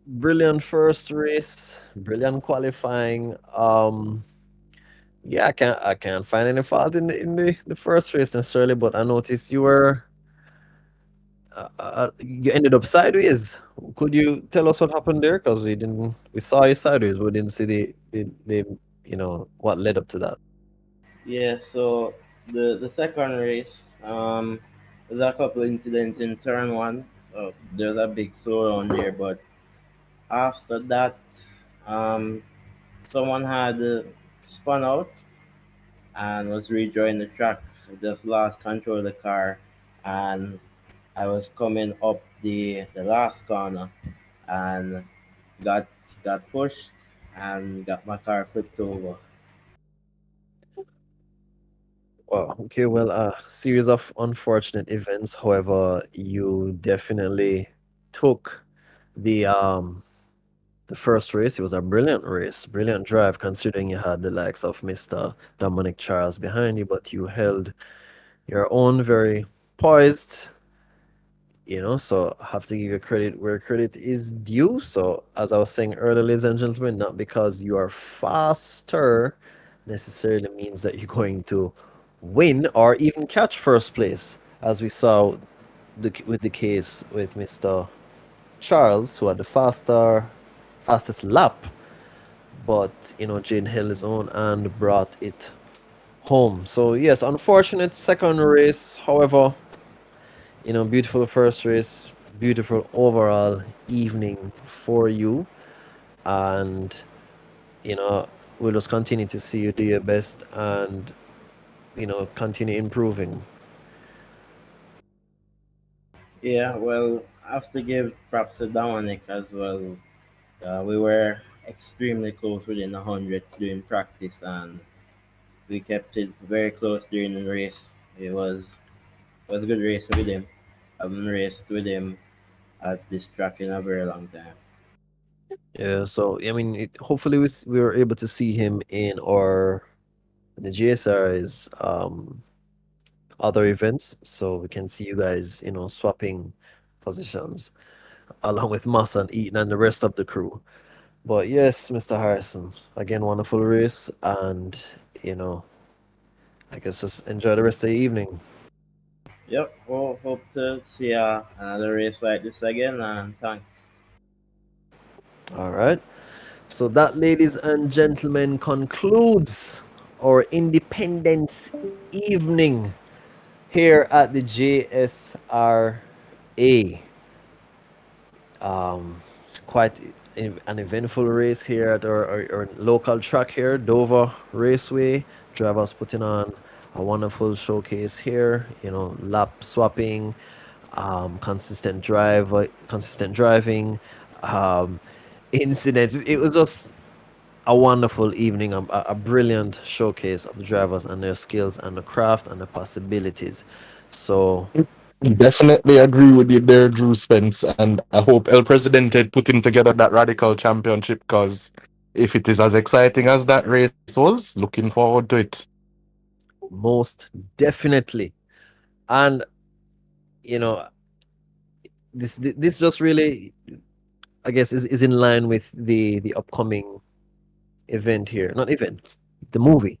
Brilliant first race, brilliant qualifying. Yeah, I can't find any fault in the first race necessarily, but I noticed you ended up sideways. Could you tell us what happened there? Because we saw you sideways, but we didn't see the what led up to that. yeah. So the second race, there's a couple incidents in turn one. So there's a big slowdown there, but after that, um, someone had spun out and was rejoining the track. Just lost control of the car, and I was coming up the last corner and got got pushed and got my car flipped over. Wow. Okay. Well, a series of unfortunate events. However, you definitely took the first race. It was a brilliant race, brilliant drive, considering you had the likes of Mr. Dominic Charles behind you, but you held your own very poised, so I have to give you credit where credit is due. So, as I was saying earlier, ladies and gentlemen, not because you are faster necessarily means that you're going to win or even catch first place, as we saw with the case with Mr. Charles, who had the fastest lap, but Jane held his own and brought it home. So yes, unfortunate second race. However, beautiful first race, beautiful overall evening for you, and you know we'll just continue to see you do your best and continue improving. Yeah, well, I have to give props to Dominic as well. We were extremely close within 100 during practice, and we kept it very close during the race. It was a good race with him. I haven't raced with him at this track in a very long time. Yeah, so I mean, hopefully we were able to see him in the GSR's other events, so we can see you guys, swapping positions along with Massa and Eaton and the rest of the crew. But yes, Mr. Harrison, again, wonderful race, and you know, I guess just enjoy the rest of the evening. Yep, well, hope to see another race like this again, and thanks. All right. So that, ladies and gentlemen, concludes our Independence evening here at the JSRA. Um, quite an eventful race here at our local track here, Dover Raceway. Drivers putting on a wonderful showcase here. Lap swapping, consistent driving, um, incidents. It was just a wonderful evening, a brilliant showcase of the drivers and their skills and the craft and the possibilities. So Definitely agree with you there, Drew Spence, and I hope El Presidente putting together that radical championship because if it is as exciting as that race was, looking forward to it. most definitely, and you know this just really, I guess, is in line with the upcoming event here, not event, the movie.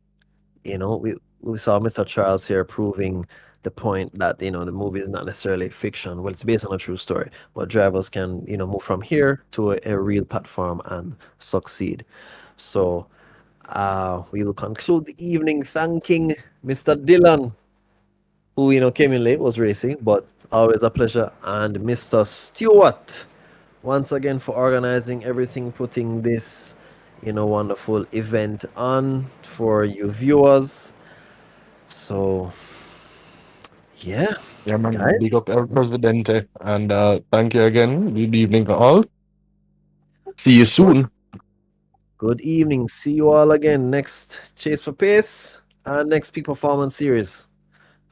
We saw Mr. Charles here proving the point that the movie is not necessarily fiction. Well, it's based on a true story, but drivers can move from here to a real platform and succeed. So we will conclude the evening thanking Mr. Dylan, who came in late, was racing, but always a pleasure, and Mr. Stewart once again for organizing everything, putting this wonderful event on for you viewers. So yeah, Yeah, man. Big guys, up El Presidente. And thank you again. Good evening, all. See you good soon. good evening. See you all again next Chase for Pace and next Peak Performance Series.